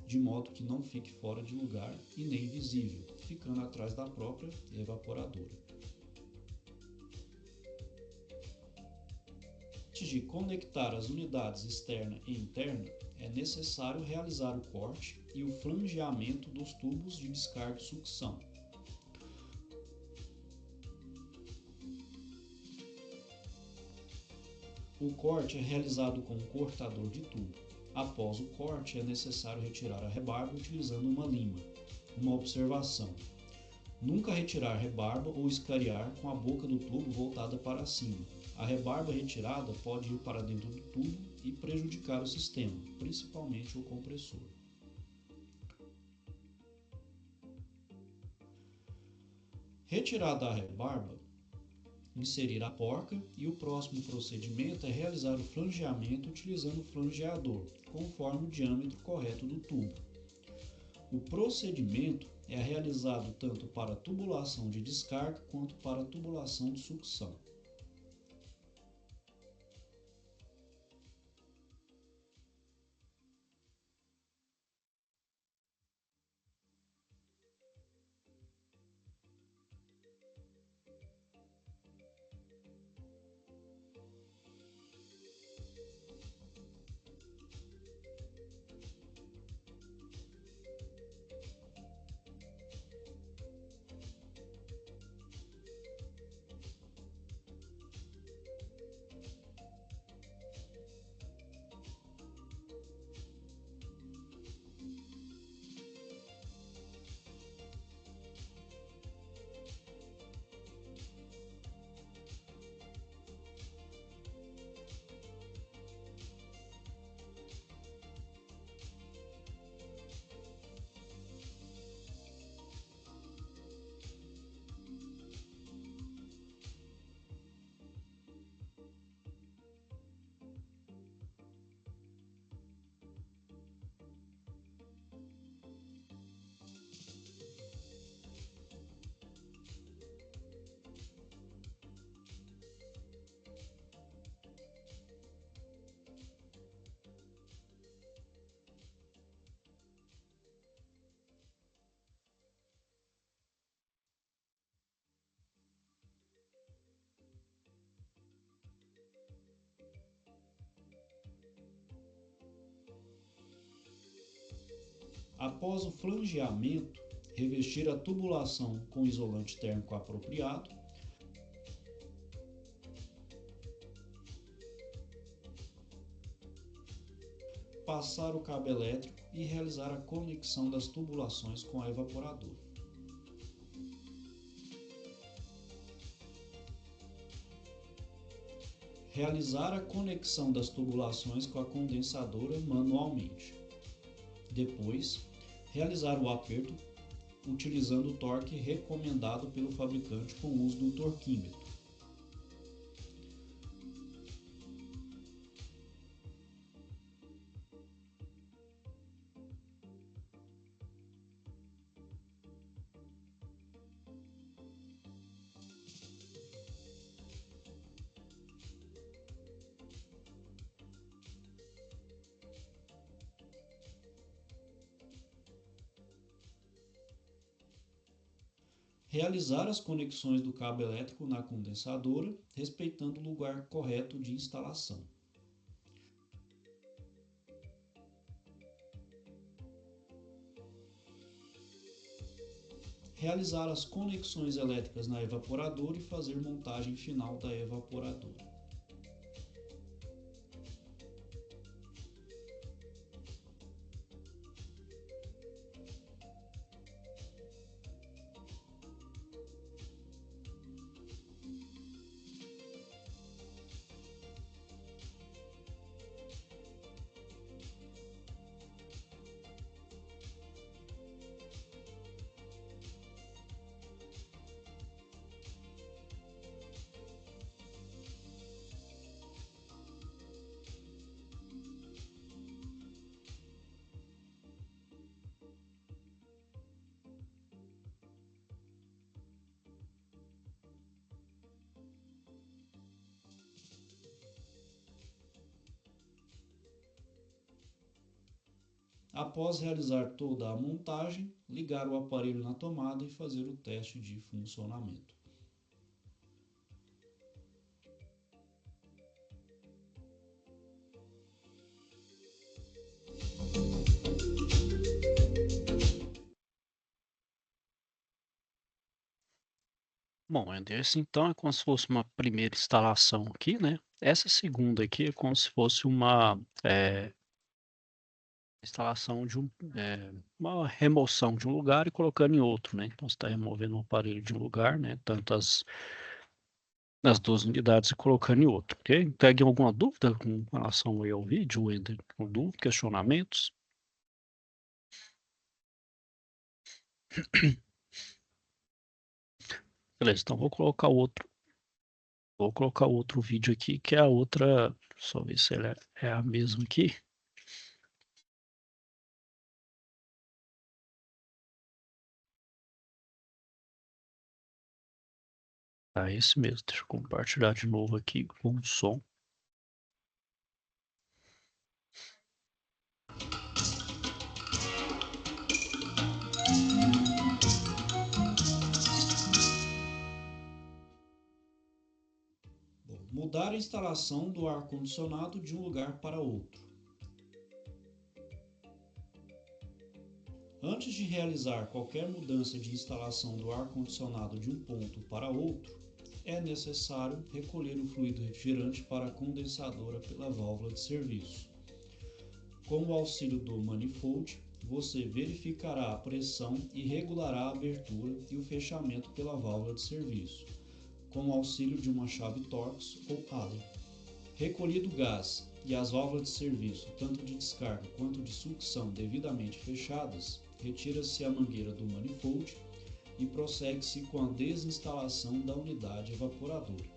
de modo que não fique fora de lugar e nem visível, ficando atrás da própria evaporadora. Antes de conectar as unidades externa e interna, é necessário realizar o corte e o flangeamento dos tubos de descarga e sucção. O corte é realizado com um cortador de tubo. Após o corte, é necessário retirar a rebarba utilizando uma lima. Uma observação: nunca retirar rebarba ou escariar com a boca do tubo voltada para cima. A rebarba retirada pode ir para dentro do tubo e prejudicar o sistema, principalmente o compressor. Retirada a rebarba, inserir a porca e o próximo procedimento é realizar o flangeamento utilizando o flangeador, conforme o diâmetro correto do tubo. O procedimento é realizado tanto para a tubulação de descarga quanto para a tubulação de sucção. Após o flangeamento, revestir a tubulação com isolante térmico apropriado. passar o cabo elétrico e realizar a conexão das tubulações com a evaporadora. Realizar a conexão das tubulações com a condensadora manualmente. Depois, realizar o aperto utilizando o torque recomendado pelo fabricante com o uso do torquímetro. Realizar as conexões do cabo elétrico na condensadora, respeitando o lugar correto de instalação. Realizar as conexões elétricas na evaporadora e fazer montagem final da evaporadora. Após realizar toda a montagem, ligar o aparelho na tomada e fazer o teste de funcionamento. Bom, esse então é como se fosse uma primeira instalação aqui, né? Essa segunda aqui é como se fosse uma instalação de uma remoção de um lugar e colocando em outro, né? Então você está removendo um aparelho de um lugar, né? Tanto as duas unidades e colocando em outro, ok? Tem alguma dúvida com relação aí ao vídeo, Wender? Com dúvida, questionamentos? Beleza, então vou colocar outro vídeo aqui, que é a outra, só ver se ela é a mesma aqui. Tá, esse mesmo. Deixa eu compartilhar de novo aqui com o som. Mudar a instalação do ar-condicionado de um lugar para outro. Antes de realizar qualquer mudança de instalação do ar-condicionado de um ponto para outro, é necessário recolher o fluido refrigerante para a condensadora pela válvula de serviço. Com o auxílio do manifold, você verificará a pressão e regulará a abertura e o fechamento pela válvula de serviço, com o auxílio de uma chave Torx ou Allen. Recolhido o gás e as válvulas de serviço, tanto de descarga quanto de sucção devidamente fechadas, retira-se a mangueira do manifold e prossegue-se com a desinstalação da unidade evaporadora.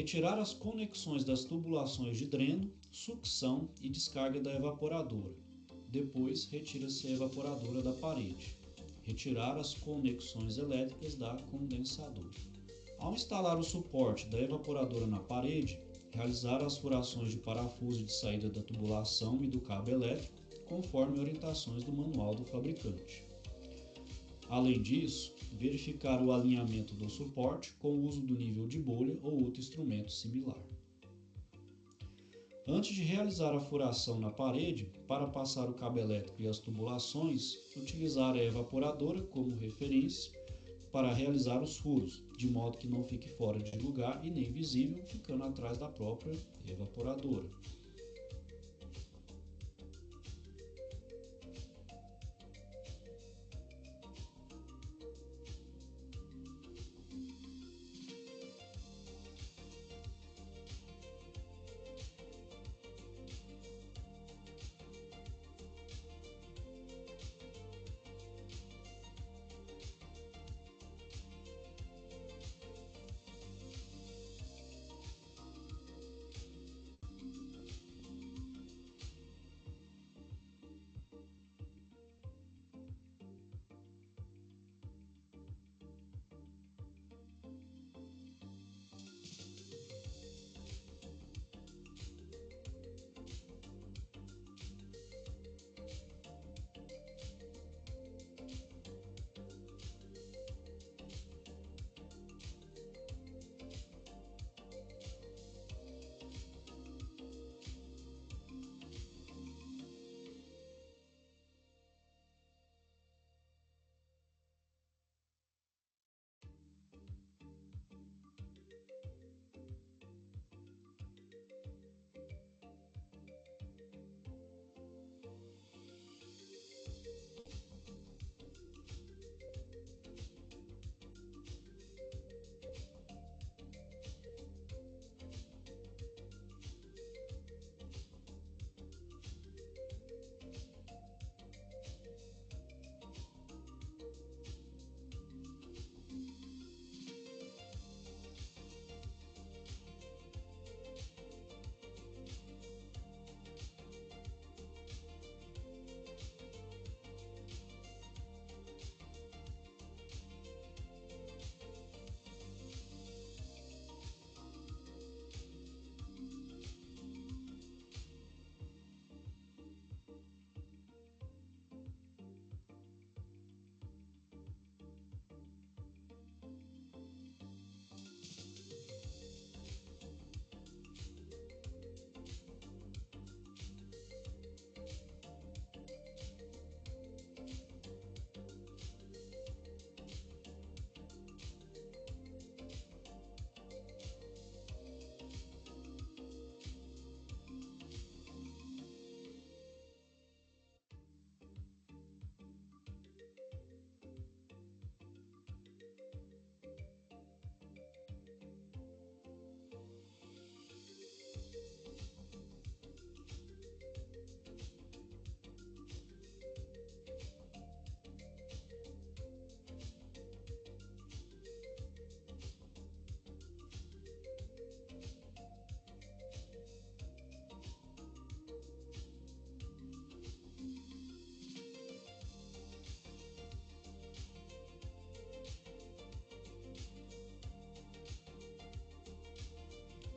Retirar as conexões das tubulações de dreno, sucção e descarga da evaporadora. Depois, retira-se a evaporadora da parede. Retirar as conexões elétricas da condensadora. Ao instalar o suporte da evaporadora na parede, realizar as furações de parafuso de saída da tubulação e do cabo elétrico, conforme orientações do manual do fabricante. Além disso, verificar o alinhamento do suporte com o uso do nível de bolha ou outro instrumento similar. Antes de realizar a furação na parede, para passar o cabo elétrico e as tubulações, utilizar a evaporadora como referência para realizar os furos, de modo que não fique fora de lugar e nem visível, ficando atrás da própria evaporadora.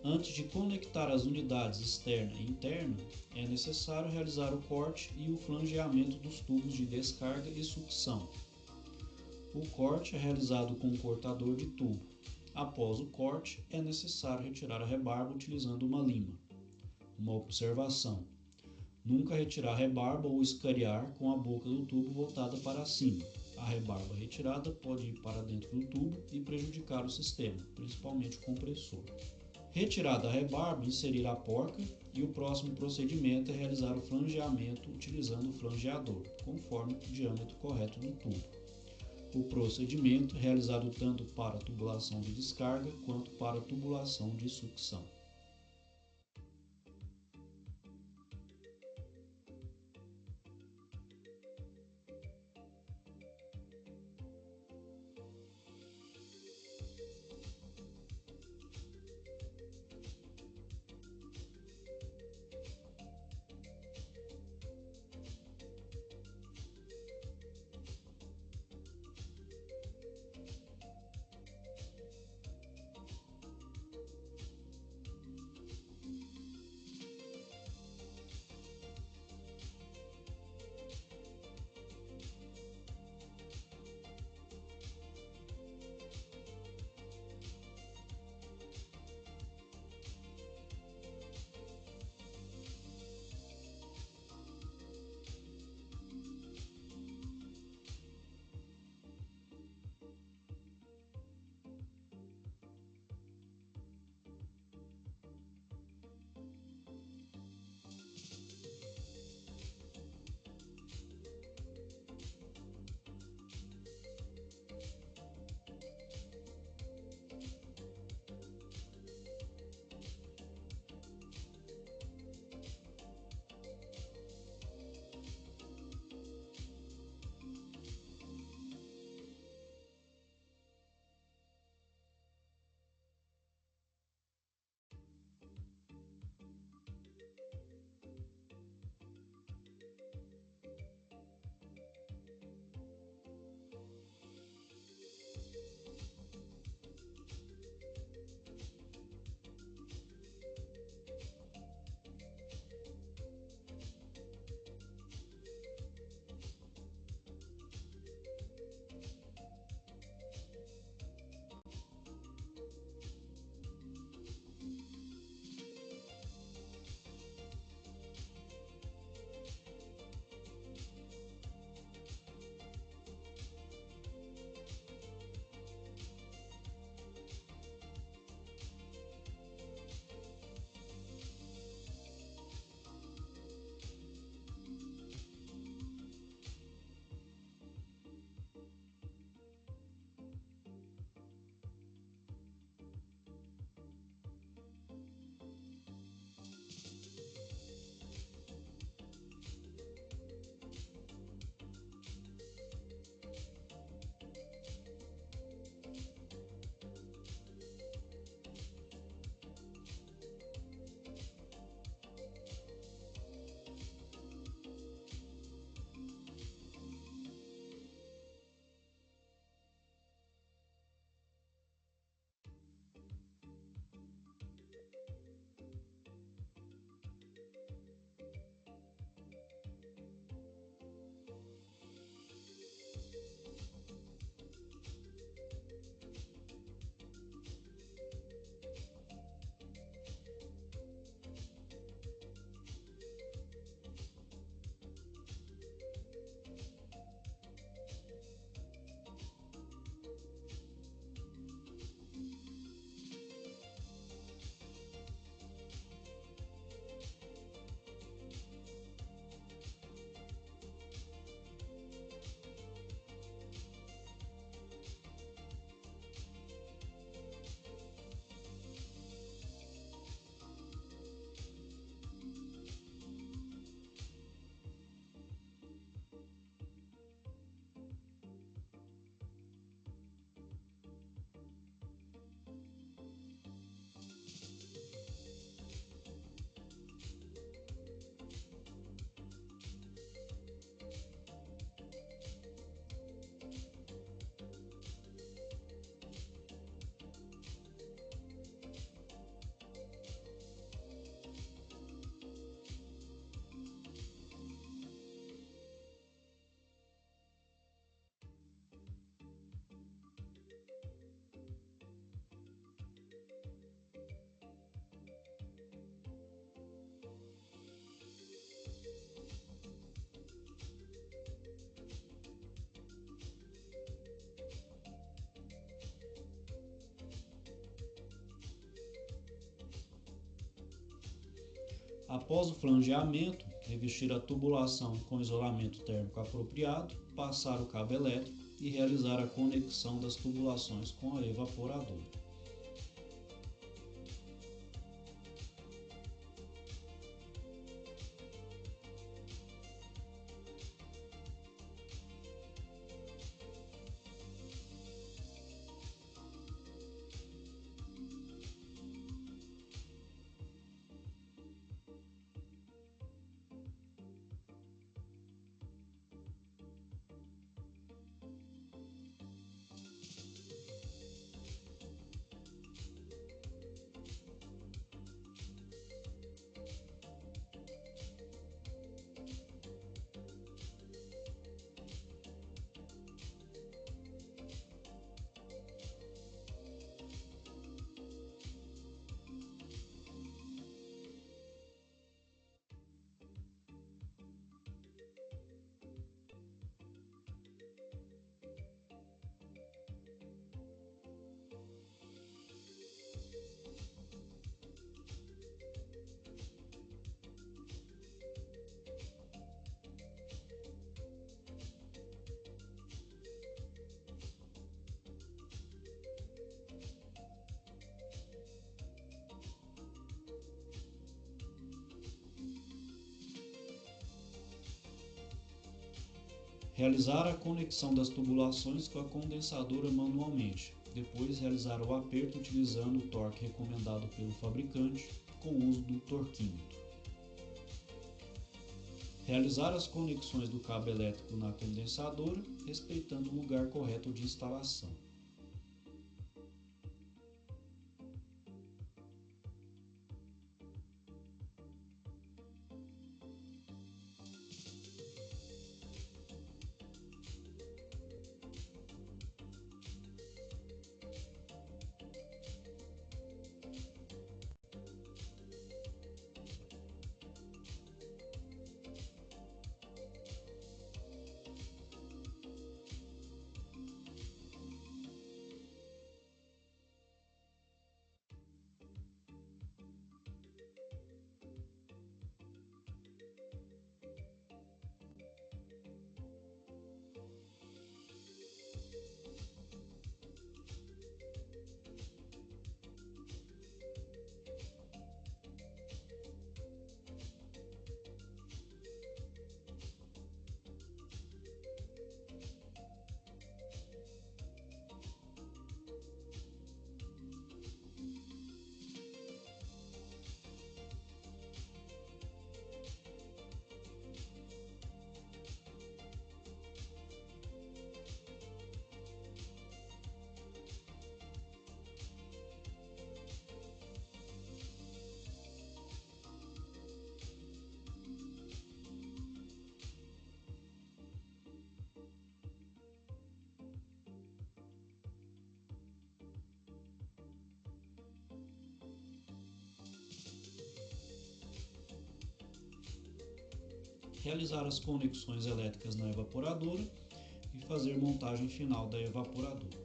Antes de conectar as unidades externa e interna, é necessário realizar o corte e o flangeamento dos tubos de descarga e sucção. O corte é realizado com um cortador de tubo. Após o corte, é necessário retirar a rebarba utilizando uma lima. Uma observação: nunca retirar a rebarba ou escariar com a boca do tubo voltada para cima. A rebarba retirada pode ir para dentro do tubo e prejudicar o sistema, principalmente o compressor. Retirada a rebarba, inserir a porca e o próximo procedimento é realizar o flangeamento utilizando o flangeador, conforme o diâmetro correto do tubo. O procedimento é realizado tanto para tubulação de descarga quanto para tubulação de sucção. Após o flangeamento, revestir a tubulação com isolamento térmico apropriado, passar o cabo elétrico e realizar a conexão das tubulações com a evaporadora. Realizar a conexão das tubulações com a condensadora manualmente. Depois, realizar o aperto utilizando o torque recomendado pelo fabricante, com o uso do torquímetro. Realizar as conexões do cabo elétrico na condensadora, respeitando o lugar correto de instalação. Realizar as conexões elétricas na evaporadora e fazer montagem final da evaporadora.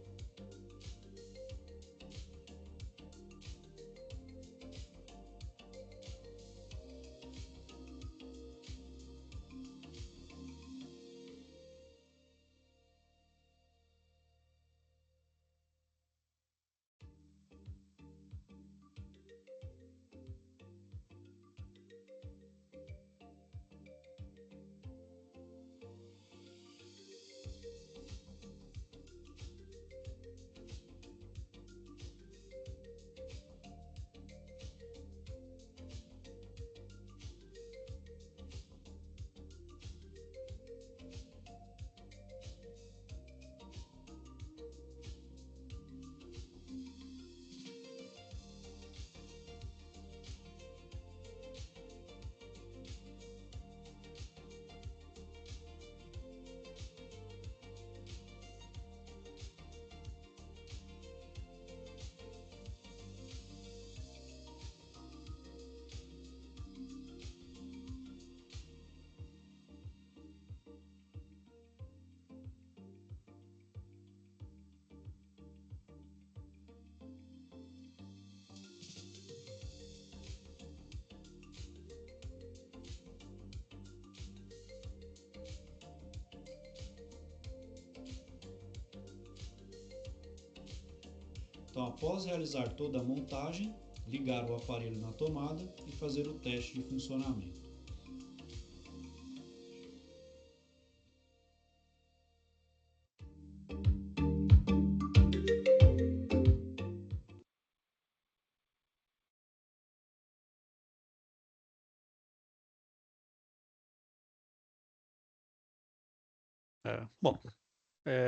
Então, após realizar toda a montagem, ligar o aparelho na tomada e fazer o teste de funcionamento.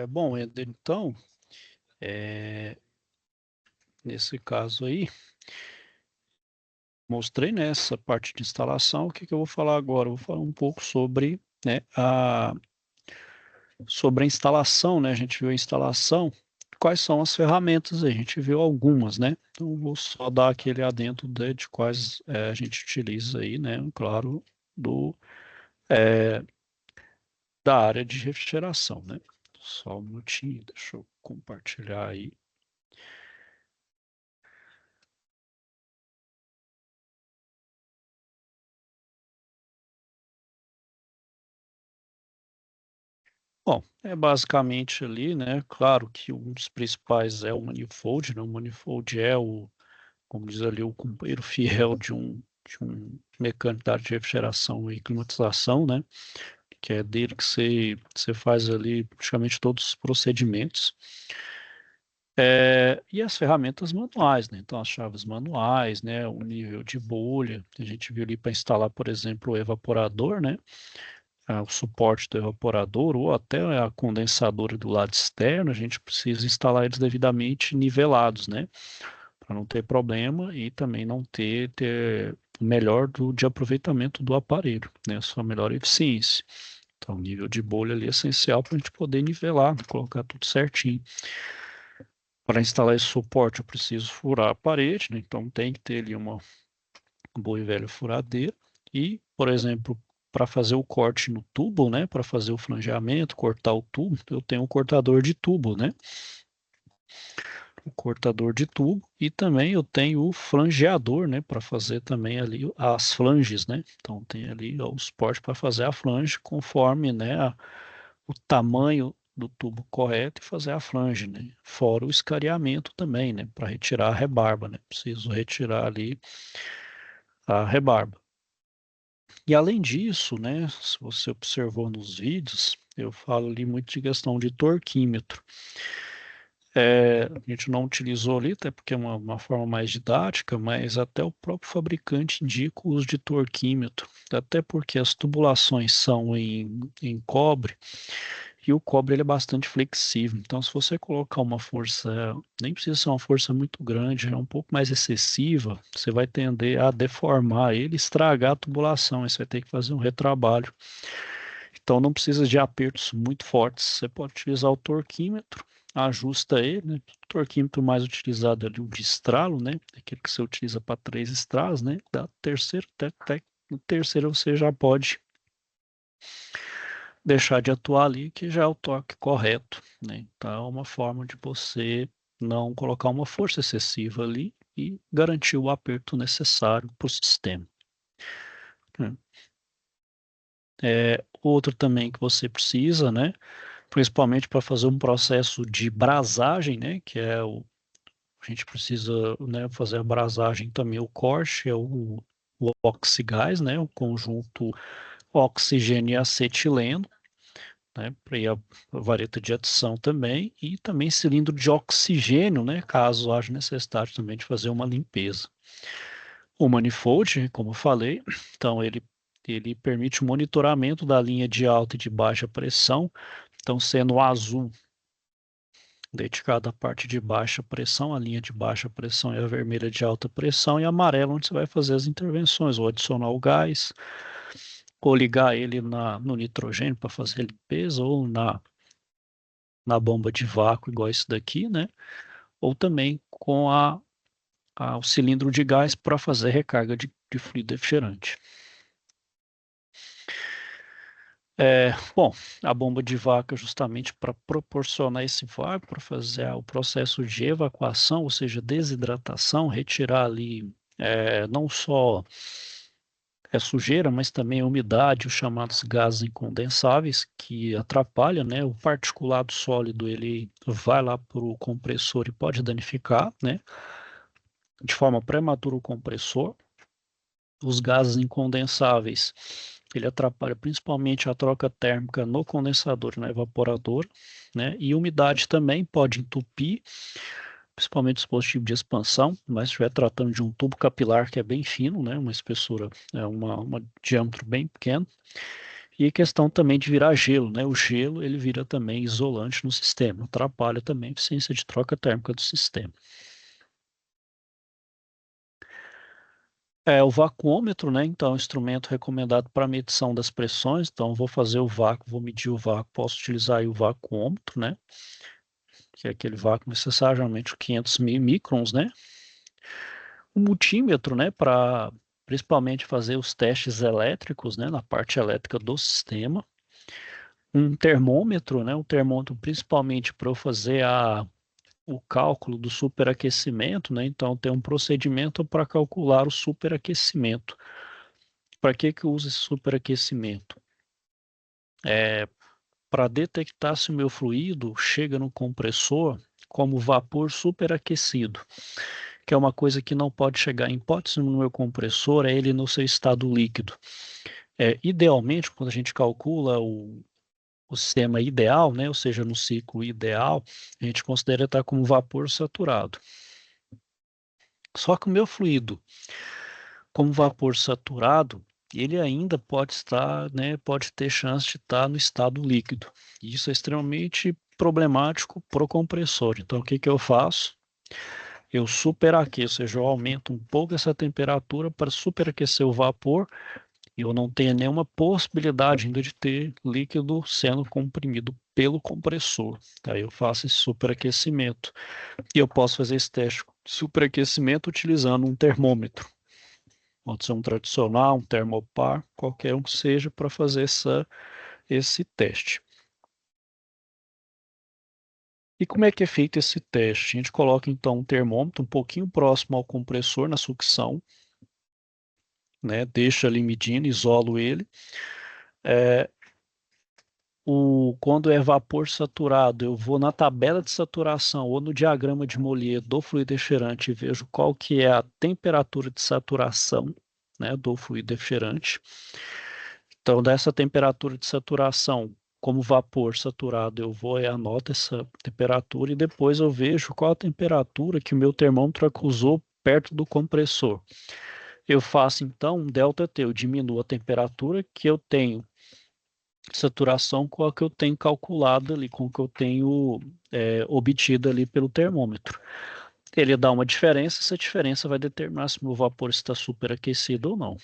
Bom, Eder, então, é, nesse caso aí, mostrei nessa parte de instalação. O que que eu vou falar agora? Eu vou falar um pouco sobre, né, sobre a instalação, né? A gente viu a instalação, quais são as ferramentas, a gente viu algumas, né? Então, vou só dar aquele adendo de quais a gente utiliza aí, né? Claro, do, é, da área de refrigeração, né? Só um minutinho, deixa eu compartilhar aí. Bom, é basicamente ali, né? Claro que um dos principais é o manifold, né? O manifold é o, como diz ali, o companheiro fiel de um mecânico da área de refrigeração e climatização, né? Que é dele que você faz ali praticamente todos os procedimentos. E as ferramentas manuais, né? Então, as chaves manuais, né? O nível de bolha. A gente viu ali para instalar, por exemplo, o evaporador, né? O suporte do evaporador ou até a condensadora do lado externo, a gente precisa instalar eles devidamente nivelados, né? Para não ter problema e também não ter o melhor de aproveitamento do aparelho, né? Sua melhor eficiência. Então, o nível de bolha ali é essencial para a gente poder nivelar, colocar tudo certinho. Para instalar esse suporte, eu preciso furar a parede, né? Então tem que ter ali uma boa e velha furadeira. E, por exemplo, para fazer o corte no tubo, né? Para fazer o frangeamento, cortar o tubo, eu tenho um cortador de tubo, né? O cortador de tubo e também eu tenho o flangeador, né? Para fazer também ali as flanges, né? Então tem ali o suporte para fazer a flange conforme, né? O tamanho do tubo correto e fazer a flange, né? Fora o escariamento também, né? Para retirar a rebarba, né? Preciso retirar ali a rebarba. E além disso, né? Se você observou nos vídeos, eu falo ali muito de questão de torquímetro. A gente não utilizou ali, até porque é uma forma mais didática, mas até o próprio fabricante indica o uso de torquímetro, até porque as tubulações são em cobre, e o cobre ele é bastante flexível. Então, se você colocar uma força, nem precisa ser uma força muito grande, é um pouco mais excessiva, você vai tender a deformar ele, estragar a tubulação. Aí você vai ter que fazer um retrabalho. Então, não precisa de apertos muito fortes. Você pode utilizar o torquímetro, ajusta ele, né? O torquímetro mais utilizado é o de estralo, né? Aquele que você utiliza para 3 estralos, né? Da terceira até no terceiro você já pode deixar de atuar ali, que já é o torque correto, né? Então, é uma forma de você não colocar uma força excessiva ali e garantir o aperto necessário para o sistema, né? Outro também que você precisa, né? Principalmente para fazer um processo de brasagem, né? A gente precisa, né, fazer a brasagem também, o corte, o oxigás, né? O conjunto oxigênio e acetileno, né, e a vareta de adição também, e também cilindro de oxigênio, né, caso haja necessidade também de fazer uma limpeza. O manifold, como eu falei, então ele permite o monitoramento da linha de alta e de baixa pressão, então sendo o azul dedicado à parte de baixa pressão, a linha de baixa pressão é a vermelha de alta pressão e a amarela onde você vai fazer as intervenções, ou adicionar o gás, ou ligar ele no nitrogênio para fazer a limpeza, ou na bomba de vácuo, igual esse daqui, né? Ou também com o cilindro de gás para fazer recarga de fluido refrigerante. Bom, a bomba de vácuo é justamente para proporcionar esse vácuo, para fazer o processo de evacuação, ou seja, desidratação, retirar ali não só sujeira, mas também a umidade, os chamados gases incondensáveis, que atrapalham, né? O particulado sólido, ele vai lá para o compressor e pode danificar, né? De forma prematura o compressor. Os gases incondensáveis, ele atrapalha principalmente a troca térmica no condensador e na evaporadora, né? E umidade também pode entupir, principalmente o dispositivo de expansão, mas se estiver tratando de um tubo capilar que é bem fino, né? Uma espessura, uma diâmetro bem pequeno. E questão também de virar gelo, né? O gelo ele vira também isolante no sistema, atrapalha também a eficiência de troca térmica do sistema. O vacuômetro, né? Então, é um instrumento recomendado para medição das pressões. Então, vou fazer o vácuo, vou medir o vácuo, posso utilizar aí o vacuômetro, né? Que é aquele vácuo necessariamente 500 microns, né? O multímetro, né? Para principalmente fazer os testes elétricos, né? Na parte elétrica do sistema. Um termômetro, né? Um termômetro principalmente para eu fazer o cálculo do superaquecimento, né? Então, tem um procedimento para calcular o superaquecimento. Para que eu uso esse superaquecimento? Para detectar se o meu fluido chega no compressor como vapor superaquecido, que é uma coisa que não pode chegar em hipótese no meu compressor, é ele no seu estado líquido. Idealmente, quando a gente calcula o sistema ideal, né, ou seja, no ciclo ideal, a gente considera estar como vapor saturado. Só que o meu fluido, como vapor saturado, ele ainda pode estar, né, pode ter chance de estar no estado líquido. E isso é extremamente problemático para o compressor. Então, o que eu faço? Eu superaqueço, ou seja, eu aumento um pouco essa temperatura para superaquecer o vapor e eu não tenho nenhuma possibilidade ainda de ter líquido sendo comprimido pelo compressor. Aí eu faço esse superaquecimento. E eu posso fazer esse teste de superaquecimento utilizando um termômetro. Pode ser um tradicional, um termopar, qualquer um que seja para fazer esse teste. E como é que é feito esse teste? A gente coloca então um termômetro um pouquinho próximo ao compressor na sucção, né? Deixa ali medindo, isolo ele. Quando é vapor saturado, eu vou na tabela de saturação ou no diagrama de Mollier do fluido refrigerante e vejo qual que é a temperatura de saturação, né, do fluido refrigerante. Então, dessa temperatura de saturação, como vapor saturado, eu vou e anoto essa temperatura e depois eu vejo qual a temperatura que o meu termômetro acusou perto do compressor. Eu faço então um ΔT, eu diminuo a temperatura que eu tenho de saturação com a que eu tenho calculado ali, com o que eu tenho obtido ali pelo termômetro. Ele dá uma diferença, essa diferença vai determinar se o meu vapor está superaquecido ou não.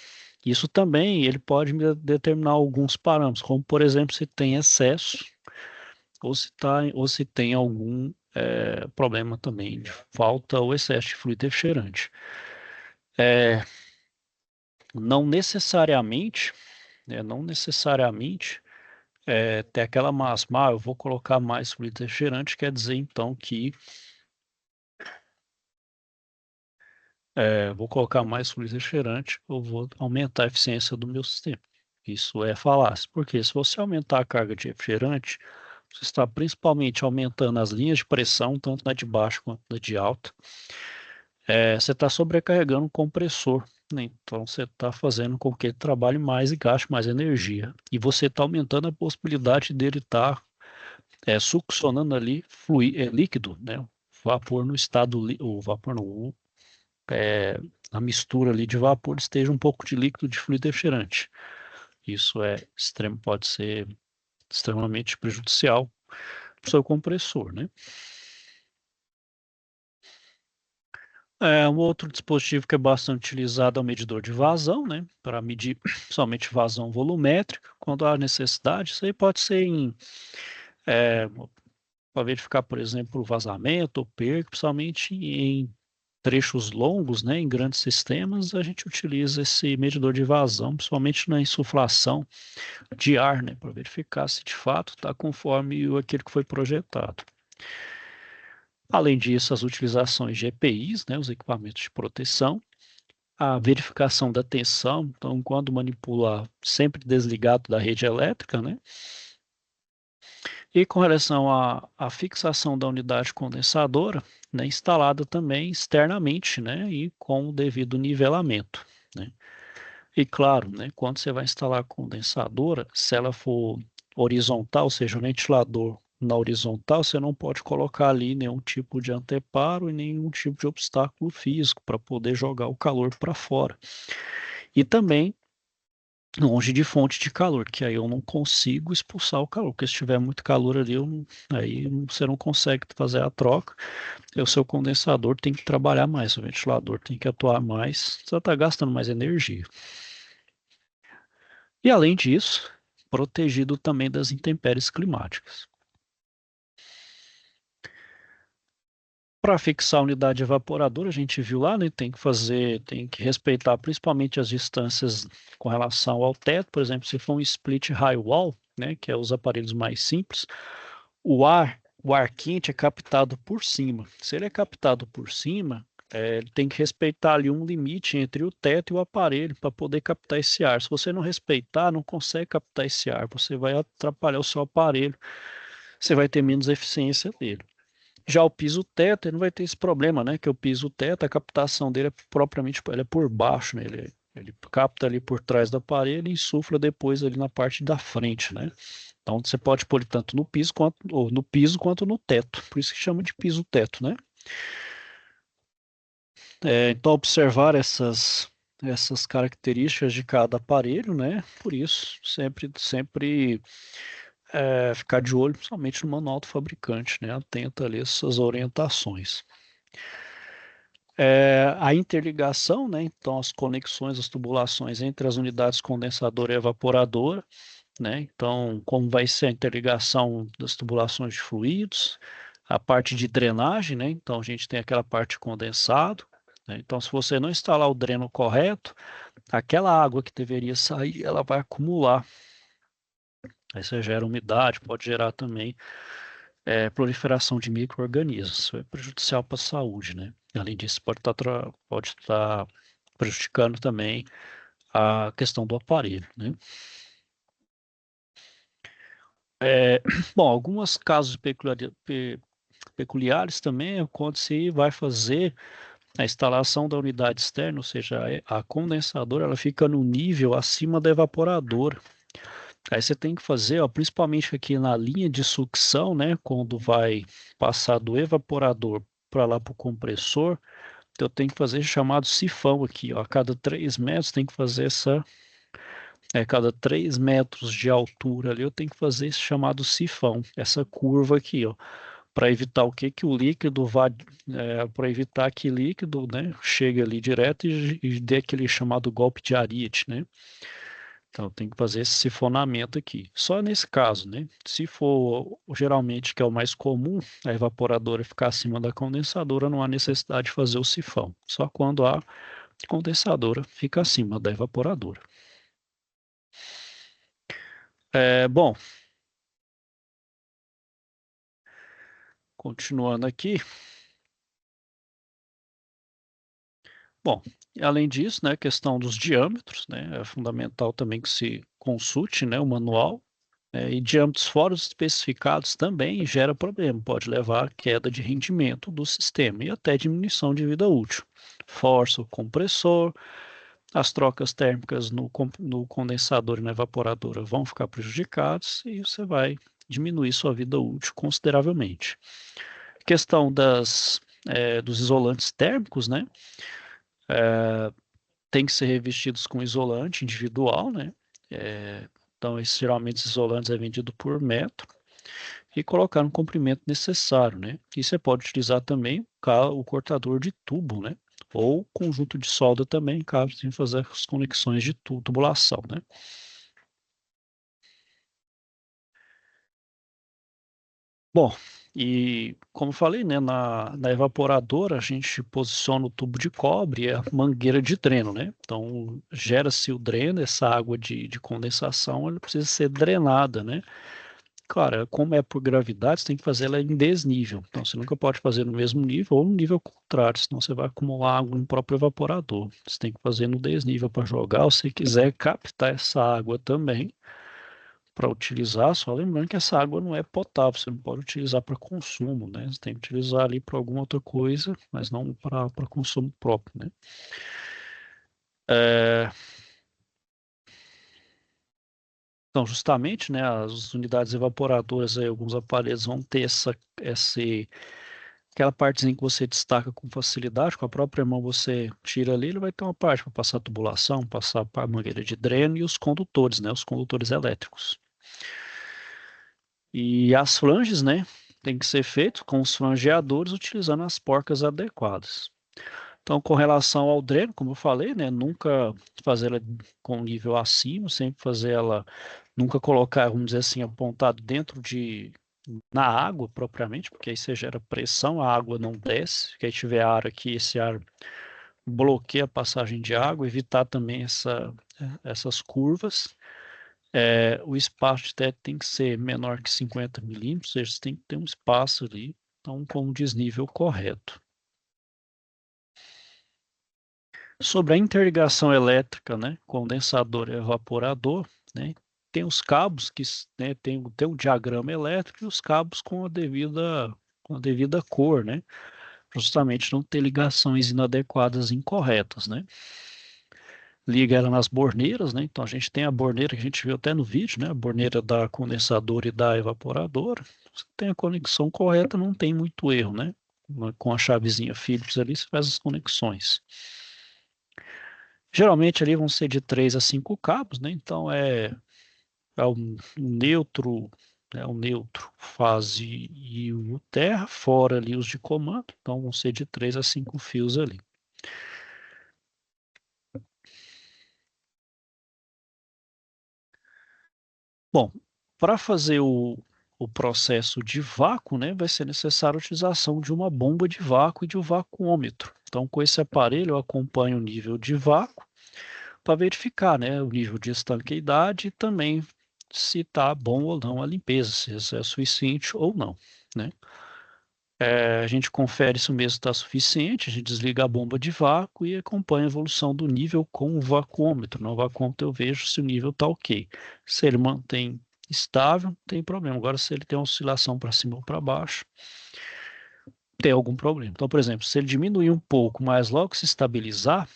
Isso também ele pode me determinar alguns parâmetros, como por exemplo se tem excesso ou se tem algum problema também de falta ou excesso de fluido refrigerante. Não necessariamente, não necessariamente tem aquela máxima, eu vou colocar mais fluido refrigerante, quer dizer então que vou colocar mais fluido refrigerante, eu vou aumentar a eficiência do meu sistema. Isso é falácia, porque se você aumentar a carga de refrigerante, você está principalmente aumentando as linhas de pressão, tanto na de baixo quanto na de alta. Você está sobrecarregando o compressor, né? Então você está fazendo com que ele trabalhe mais e gaste mais energia. E você está aumentando a possibilidade dele estar succionando ali líquido, né? Vapor no estado, o vapor no, a mistura ali de vapor esteja um pouco de líquido de fluido refrigerante. Isso pode ser extremamente prejudicial para o seu compressor, né? Um outro dispositivo que é bastante utilizado é o medidor de vazão, né? Para medir somente vazão volumétrica, quando há necessidade. Isso aí pode ser para verificar, por exemplo, vazamento ou perda, principalmente em trechos longos, né, em grandes sistemas, a gente utiliza esse medidor de vazão, principalmente na insuflação de ar, né, para verificar se de fato está conforme aquilo que foi projetado. Além disso, as utilizações de EPIs, né, os equipamentos de proteção, a verificação da tensão, então quando manipular, sempre desligado da rede elétrica, né? E com relação à fixação da unidade condensadora, né, instalada também externamente, né, e com o devido nivelamento, né. E claro, né, quando você vai instalar a condensadora, se ela for horizontal, ou seja, o ventilador na horizontal, você não pode colocar ali nenhum tipo de anteparo e nenhum tipo de obstáculo físico para poder jogar o calor para fora. E também longe de fonte de calor, que aí eu não consigo expulsar o calor, porque se tiver muito calor ali, aí você não consegue fazer a troca, e o seu condensador tem que trabalhar mais, o ventilador tem que atuar mais, você está gastando mais energia. E além disso, protegido também das intempéries climáticas. Para fixar a unidade evaporadora, a gente viu lá, né, tem que respeitar principalmente as distâncias com relação ao teto, por exemplo, se for um split high wall, né, que é os aparelhos mais simples, o ar quente é captado por cima. Se ele é captado por cima, ele tem que respeitar ali um limite entre o teto e o aparelho para poder captar esse ar. Se você não respeitar, não consegue captar esse ar, você vai atrapalhar o seu aparelho, você vai ter menos eficiência dele. Já o piso-teto, ele não vai ter esse problema, né? Que o piso-teto, a captação dele é propriamente ele é por baixo, né? Ele capta ali por trás do aparelho e insufla depois ali na parte da frente, né? Então você pode pôr tanto no piso quanto no teto. Por isso que chama de piso-teto, né? Então observar essas características de cada aparelho, né? Por isso sempre ficar de olho, principalmente no manual do fabricante, né? Atento ali às suas orientações. A interligação, né? Então as conexões, as tubulações entre as unidades condensadora e evaporadora, né? Então, como vai ser a interligação das tubulações de fluidos, a parte de drenagem, né? Então, a gente tem aquela parte condensado, né? Então, se você não instalar o dreno correto, aquela água que deveria sair, ela vai acumular. Aí você gera umidade, pode gerar também proliferação de micro-organismos. Isso é prejudicial para a saúde, né? Além disso, pode estar prejudicando também a questão do aparelho, né? Bom, alguns casos peculiares também é quando se vai fazer a instalação da unidade externa, ou seja, a condensadora ela fica no nível acima da evaporadora. Aí você tem que fazer, ó, principalmente aqui na linha de sucção, né, quando vai passar do evaporador para lá para o compressor, eu tenho que fazer chamado sifão aqui, ó, a cada 3 metros tem que fazer cada 3 metros de altura ali eu tenho que fazer esse chamado sifão, essa curva aqui, ó, para evitar o que o líquido vá, para evitar que líquido, né, chegue ali direto e dê aquele chamado golpe de Ariete, né? Então tem que fazer esse sifonamento aqui. Só nesse caso, né? Se for geralmente que é o mais comum, a evaporadora ficar acima da condensadora, não há necessidade de fazer o sifão. Só quando a condensadora fica acima da evaporadora. Bom, continuando aqui. Bom, além disso, né, a questão dos diâmetros, né, é fundamental também que se consulte, né, o manual, e diâmetros fora os especificados também gera problema, pode levar à queda de rendimento do sistema e até diminuição de vida útil. Força o compressor, as trocas térmicas no condensador e na evaporadora vão ficar prejudicadas e você vai diminuir sua vida útil consideravelmente. Questão dos isolantes térmicos, né? Tem que ser revestidos com isolante individual, né? Então, geralmente, esses isolantes é vendido por metro e colocar no comprimento necessário, né? E você pode utilizar também o cortador de tubo, né? Ou conjunto de solda também, caso tenha que fazer as conexões de tubulação, né? Bom, e como falei, né, na evaporadora a gente posiciona o tubo de cobre e a mangueira de dreno, né? Então gera-se o dreno, essa água de condensação, ela precisa ser drenada, né? Cara, como é por gravidade, você tem que fazer ela em desnível. Então, você nunca pode fazer no mesmo nível ou no nível contrário, senão você vai acumular água no próprio evaporador. Você tem que fazer no desnível para jogar, ou se quiser captar essa água também para utilizar, só lembrando que essa água não é potável, você não pode utilizar para consumo, né? Você tem que utilizar ali para alguma outra coisa, mas não para consumo próprio, né? É, então, justamente, né, as unidades evaporadoras, aí, alguns aparelhos vão ter aquela partezinha que você destaca com facilidade, com a própria mão você tira ali, ele vai ter uma parte para passar tubulação, passar para a mangueira de dreno e os condutores, né, os condutores elétricos. E as flanges, né, tem que ser feito com os frangeadores utilizando as porcas adequadas. Então, com relação ao dreno, como eu falei, né, nunca fazer ela com nível acima, sempre fazer ela, nunca colocar, vamos dizer assim, apontado na água propriamente, porque aí você gera pressão, a água não desce, que aí tiver ar aqui, esse ar bloqueia a passagem de água, evitar também essas curvas. O espaço de teto tem que ser menor que 50 milímetros, ou seja, você tem que ter um espaço ali, então com um desnível correto. Sobre a interligação elétrica, né, condensador e evaporador, né, tem os cabos que, né, tem o diagrama elétrico e os cabos com a devida cor, né, justamente não ter ligações inadequadas incorretas, né. Liga ela nas borneiras, né, então a gente tem a borneira que a gente viu até no vídeo, né, a borneira da condensadora e da evaporadora. Você tem a conexão correta, não tem muito erro, né, com a chavezinha Phillips ali, você faz as conexões. Geralmente ali vão ser de 3 a 5 cabos, né? Então é o neutro, fase e o terra, fora ali os de comando. Então vão ser de 3 a 5 fios ali. Bom, para fazer o processo de vácuo, né, vai ser necessário a utilização de uma bomba de vácuo e de um vacuômetro. Então, com esse aparelho, eu acompanho o nível de vácuo para verificar, né, o nível de estanqueidade e também se está bom ou não a limpeza, se isso é suficiente ou não, né? A gente confere se o mesmo está suficiente, a gente desliga a bomba de vácuo e acompanha a evolução do nível com o vacuômetro. No vacuômetro eu vejo se o nível está ok. Se ele mantém estável, não tem problema. Agora, se ele tem uma oscilação para cima ou para baixo, tem algum problema. Então, por exemplo, se ele diminuir um pouco, mas logo se estabilizar,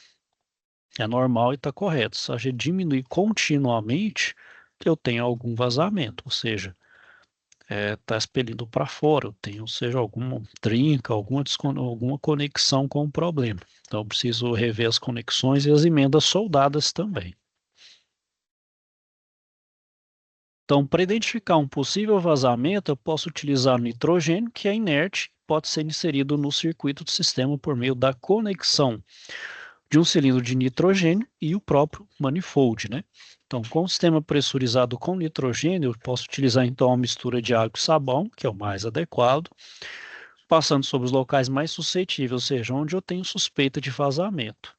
é normal e está correto. Se a gente diminuir continuamente, eu tenho algum vazamento, ou seja, está expelindo para fora, eu tenho, seja alguma trinca, alguma conexão com o problema. Então, eu preciso rever as conexões e as emendas soldadas também. Então, para identificar um possível vazamento, eu posso utilizar o nitrogênio, que é inerte, pode ser inserido no circuito do sistema por meio da conexão de um cilindro de nitrogênio e o próprio manifold, né? Então, com o sistema pressurizado com nitrogênio, eu posso utilizar então uma mistura de água e sabão, que é o mais adequado, passando sobre os locais mais suscetíveis, ou seja, onde eu tenho suspeita de vazamento.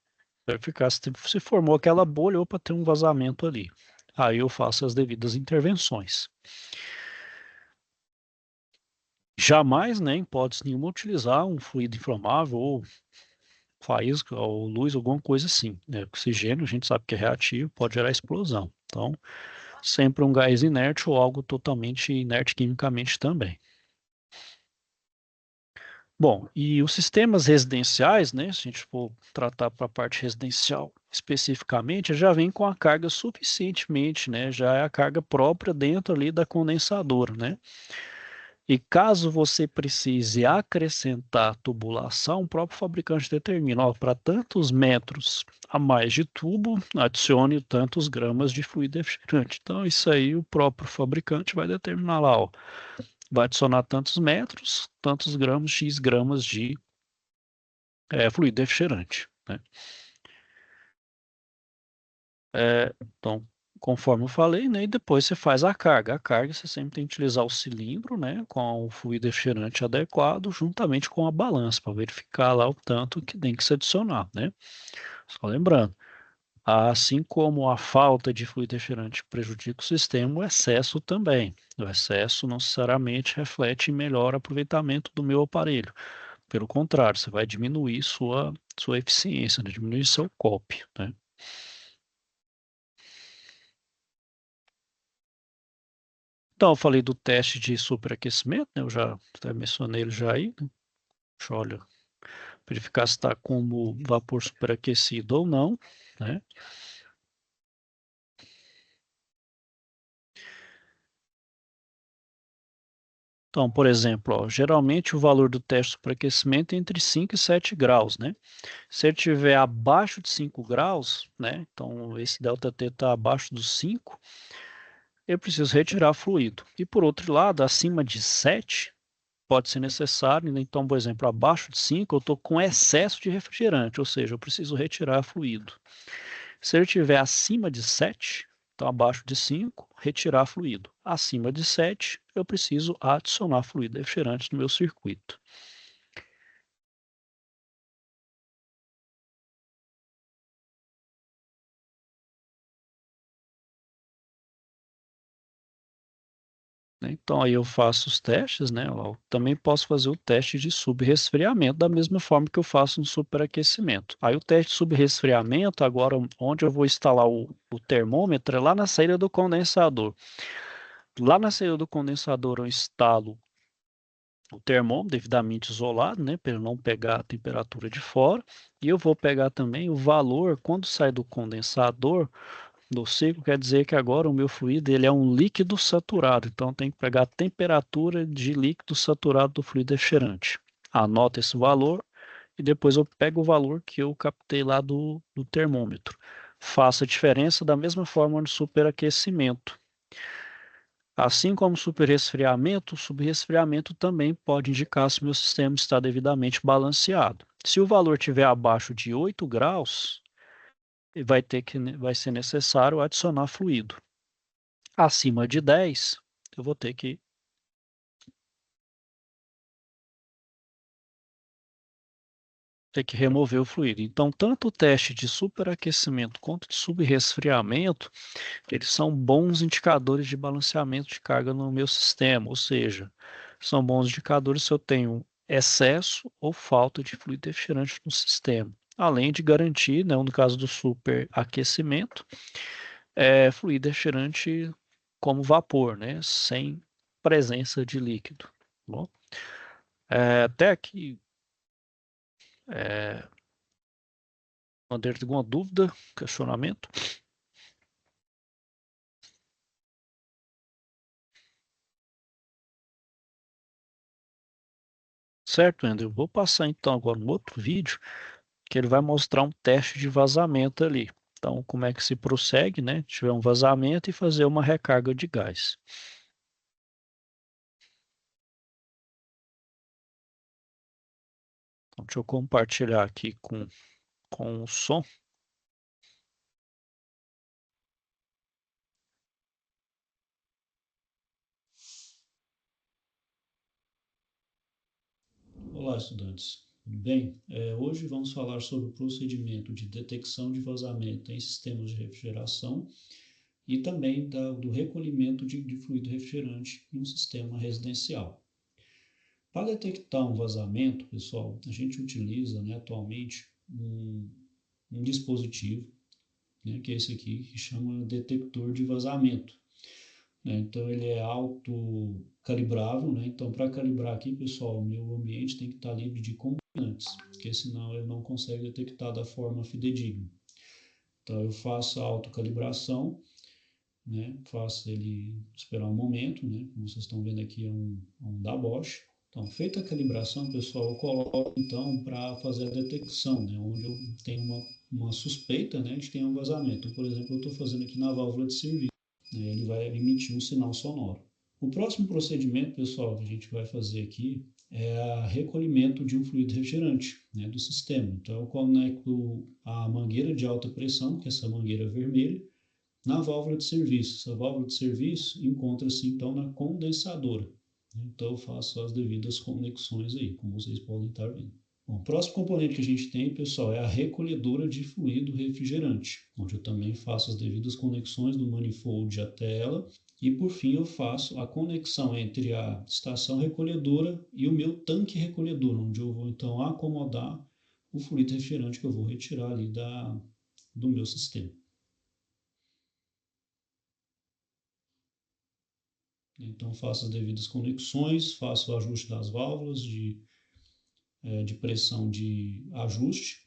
Verificar se formou aquela bolha ou para ter um vazamento ali. Aí eu faço as devidas intervenções. Jamais, né, em hipótese nenhuma, utilizar um fluido inflamável ou faísca ou luz, alguma coisa assim, né? Oxigênio, a gente sabe que é reativo, pode gerar explosão. Então, sempre um gás inerte ou algo totalmente inerte quimicamente também. Bom, e os sistemas residenciais, né, se a gente for tratar para a parte residencial especificamente, já vem com a carga suficientemente, né, já é a carga própria dentro ali da condensadora, né? E caso você precise acrescentar tubulação, o próprio fabricante determina, ó, para tantos metros a mais de tubo, adicione tantos gramas de fluido refrigerante. Então, isso aí o próprio fabricante vai determinar lá, ó, vai adicionar tantos metros, tantos gramas, X gramas de fluido refrigerante, né? Então, conforme eu falei, né, e depois você faz a carga. A carga você sempre tem que utilizar o cilindro, né, com o fluido refrigerante adequado, juntamente com a balança, para verificar lá o tanto que tem que se adicionar, né? Só lembrando, Assim como a falta de fluido refrigerante prejudica o sistema, o excesso também. O excesso não necessariamente reflete em melhor aproveitamento do meu aparelho. Pelo contrário, você vai diminuir sua eficiência, né? Diminuir seu COP, né? Então, eu falei do teste de superaquecimento, né? Eu já até mencionei ele já aí, né? Deixa eu olhar, verificar se está como vapor superaquecido ou não, né? Então, por exemplo, ó, geralmente o valor do teste de superaquecimento é entre 5 e 7 graus, né? Se ele estiver abaixo de 5 graus, né? Então, esse ΔT está abaixo dos 5, eu preciso retirar fluido. E por outro lado, acima de 7, pode ser necessário, né? Então, por exemplo, abaixo de 5, eu estou com excesso de refrigerante, ou seja, eu preciso retirar fluido. Se ele estiver acima de 7, então abaixo de 5, retirar fluido. Acima de 7, eu preciso adicionar fluido refrigerante no meu circuito. Então aí eu faço os testes, né? Eu também posso fazer o teste de subresfriamento da mesma forma que eu faço no superaquecimento. Aí o teste de subresfriamento, agora onde eu vou instalar o termômetro é lá na saída do condensador. Lá na saída do condensador eu instalo o termômetro devidamente isolado, né, para não pegar a temperatura de fora. E eu vou pegar também o valor quando sai do condensador do ciclo, quer dizer que agora o meu fluido ele é um líquido saturado, então tem que pegar a temperatura de líquido saturado do fluido refrigerante. Anota esse valor e depois eu pego o valor que eu captei lá do termômetro. Faço a diferença da mesma forma no superaquecimento. Assim como o subresfriamento também pode indicar se o meu sistema está devidamente balanceado. Se o valor estiver abaixo de 8 graus, vai ser necessário adicionar fluido. Acima de 10, eu vou ter que remover o fluido. Então, tanto o teste de superaquecimento quanto de subresfriamento, eles são bons indicadores de balanceamento de carga no meu sistema, ou seja, são bons indicadores se eu tenho excesso ou falta de fluido refrigerante no sistema. Além de garantir, né, no caso do superaquecimento, fluido refrigerante como vapor, né, sem presença de líquido. Tá bom? Até aqui, é, Wander, alguma dúvida, questionamento? Certo, Wander, eu vou passar então agora um outro vídeo que ele vai mostrar um teste de vazamento ali. Então, como é que se prossegue, né? Se tiver um vazamento e fazer uma recarga de gás. Então, deixa eu compartilhar aqui com o som. Olá, estudantes. Tudo bem? Hoje vamos falar sobre o procedimento de detecção de vazamento em sistemas de refrigeração e também do recolhimento de fluido refrigerante em um sistema residencial. Para detectar um vazamento, pessoal, a gente utiliza, né, atualmente um dispositivo, né, que é esse aqui, que chama detector de vazamento. Né? Então ele é autocalibrável, né? Então para calibrar aqui, pessoal, o meu ambiente tem que estar livre de contaminantes, porque senão ele não consegue detectar da forma fidedigna. Então eu faço a autocalibração, né? Faço ele esperar um momento, né? Como vocês estão vendo aqui é um da Bosch. Então, feita a calibração, pessoal, eu coloco então para fazer a detecção, né? Onde eu tenho uma suspeita, né, de que tem um vazamento. Então, por exemplo, eu estou fazendo aqui na válvula de serviço, né? Ele vai emitir um sinal sonoro. O próximo procedimento, pessoal, que a gente vai fazer aqui é o recolhimento de um fluido refrigerante, né, do sistema. Então, eu conecto a mangueira de alta pressão, que é essa mangueira vermelha, na válvula de serviço. Essa válvula de serviço encontra-se então na condensadora. Então eu faço as devidas conexões aí, como vocês podem estar vendo. Bom, o próximo componente que a gente tem, pessoal, é a recolhedora de fluido refrigerante, onde eu também faço as devidas conexões do manifold até ela. E, por fim, eu faço a conexão entre a estação recolhedora e o meu tanque recolhedor, onde eu vou, então, acomodar o fluido refrigerante que eu vou retirar ali do meu sistema. Então, faço as devidas conexões, faço o ajuste das válvulas de pressão de ajuste.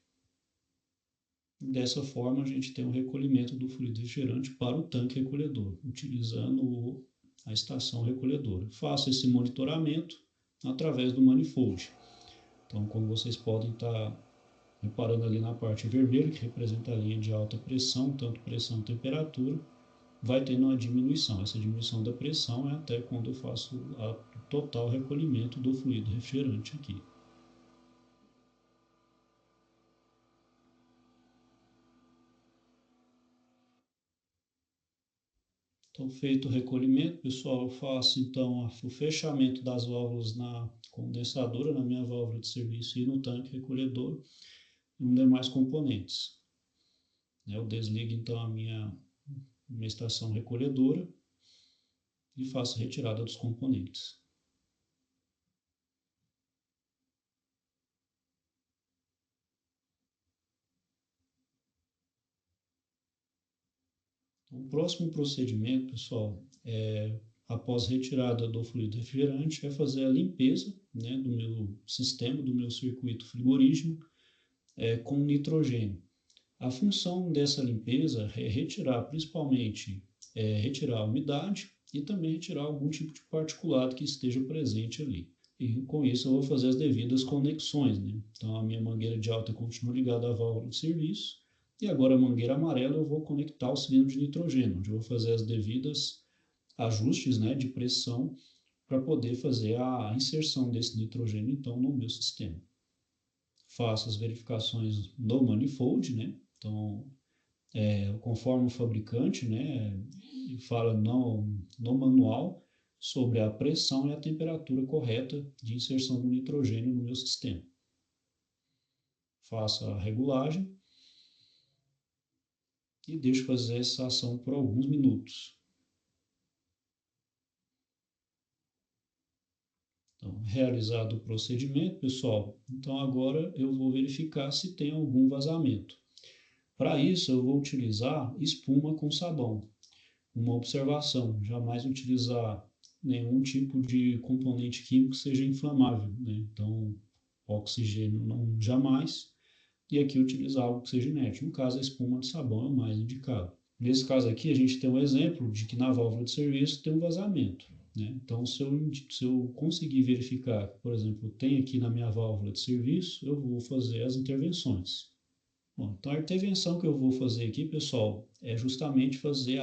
Dessa forma, a gente tem um recolhimento do fluido refrigerante para o tanque recolhedor, utilizando a estação recolhedora. Faço esse monitoramento através do manifold. Então, como vocês podem estar reparando ali na parte vermelha, que representa a linha de alta pressão, tanto pressão e temperatura, vai tendo uma diminuição. Essa diminuição da pressão é até quando eu faço o total recolhimento do fluido refrigerante aqui. Então, feito o recolhimento, pessoal, eu faço então o fechamento das válvulas na condensadora, na minha válvula de serviço e no tanque recolhedor e nos demais componentes. Eu desligo então a minha estação recolhedora e faço a retirada dos componentes. Então, o próximo procedimento, pessoal, após retirada do fluido refrigerante, é fazer a limpeza, né, do meu sistema, do meu circuito frigorígeno com nitrogênio. A função dessa limpeza é retirar, principalmente, retirar a umidade e também retirar algum tipo de particulado que esteja presente ali. E com isso eu vou fazer as devidas conexões, né? Então a minha mangueira de alta continua ligada à válvula de serviço e agora a mangueira amarela eu vou conectar ao cilindro de nitrogênio, onde eu vou fazer as devidas ajustes, né, de pressão para poder fazer a inserção desse nitrogênio então no meu sistema. Faço as verificações no manifold, né? Então, conforme o fabricante, né, fala no manual sobre a pressão e a temperatura correta de inserção do nitrogênio no meu sistema. Faço a regulagem e deixo fazer essa ação por alguns minutos. Então, realizado o procedimento, pessoal, então agora eu vou verificar se tem algum vazamento. Para isso, eu vou utilizar espuma com sabão. Uma observação: jamais utilizar nenhum tipo de componente químico que seja inflamável, né? Então, oxigênio não jamais, e aqui utilizar algo que seja inerte. No caso, a espuma de sabão é o mais indicado. Nesse caso aqui, a gente tem um exemplo de que na válvula de serviço tem um vazamento, né? Então, se eu conseguir verificar, por exemplo, tem aqui na minha válvula de serviço, eu vou fazer as intervenções. Bom, então a intervenção que eu vou fazer aqui, pessoal, é justamente fazer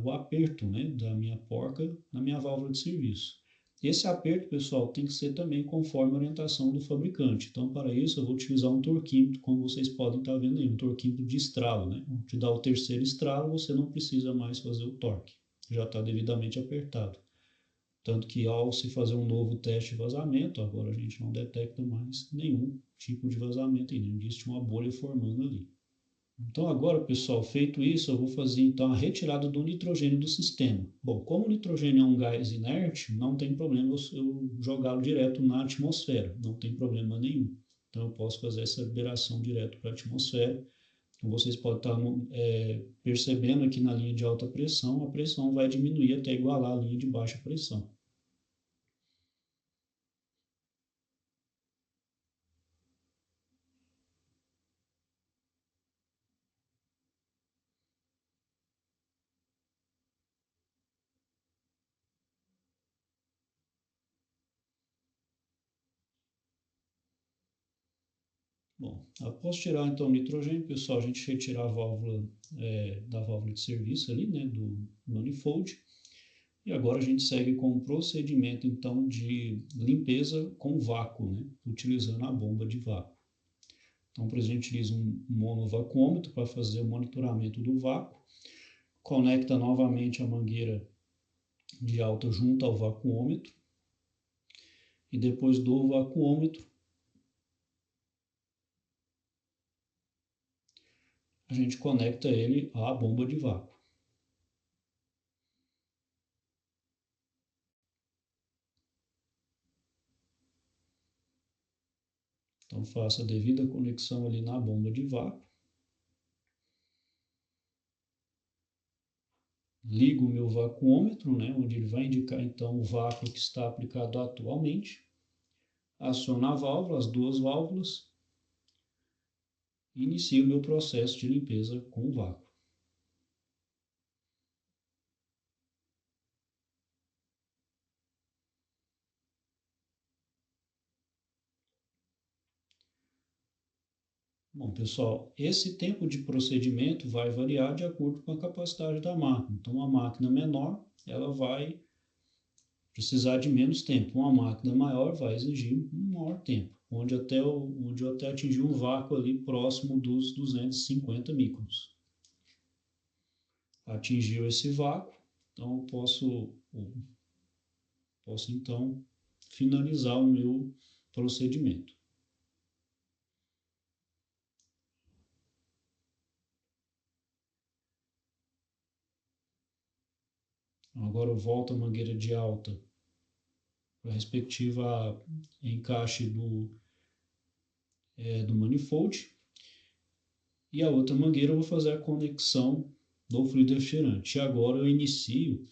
o aperto, né, da minha porca na minha válvula de serviço. Esse aperto, pessoal, tem que ser também conforme a orientação do fabricante. Então, para isso, eu vou utilizar um torquímetro, como vocês podem estar vendo aí, um torquímetro de estralo, né? Te dá o terceiro estralo, você não precisa mais fazer o torque, já está devidamente apertado. Tanto que ao se fazer um novo teste de vazamento, agora a gente não detecta mais nenhum tipo de vazamento, nem existe uma bolha formando ali. Então agora, pessoal, feito isso, eu vou fazer então a retirada do nitrogênio do sistema. Bom, como o nitrogênio é um gás inerte, não tem problema eu jogá-lo direto na atmosfera, não tem problema nenhum. Então eu posso fazer essa liberação direto para a atmosfera. Como vocês podem estar percebendo aqui na linha de alta pressão, a pressão vai diminuir até igualar a linha de baixa pressão. Bom, após tirar então o nitrogênio, pessoal, a gente retira a válvula da válvula de serviço ali, né, do manifold. E agora a gente segue com o procedimento então de limpeza com vácuo, né, utilizando a bomba de vácuo. Então, por exemplo, a gente utiliza um monovacuômetro para fazer o monitoramento do vácuo, conecta novamente a mangueira de alta junto ao vacuômetro e depois do vacuômetro a gente conecta ele à bomba de vácuo. Então, faço a devida conexão ali na bomba de vácuo. Ligo o meu vacuômetro, né, onde ele vai indicar então o vácuo que está aplicado atualmente. Aciono a válvula, as duas válvulas. E inicio o meu processo de limpeza com o vácuo. Bom, pessoal, esse tempo de procedimento vai variar de acordo com a capacidade da máquina. Então, uma máquina menor, ela vai precisar de menos tempo. Uma máquina maior vai exigir um maior tempo, onde eu até atingir um vácuo ali próximo dos 250 microns. Atingiu esse vácuo, então eu posso então finalizar o meu procedimento. Agora eu volto a mangueira de alta para a respectiva encaixe do manifold. E a outra mangueira eu vou fazer a conexão do fluido refrigerante. E agora eu inicio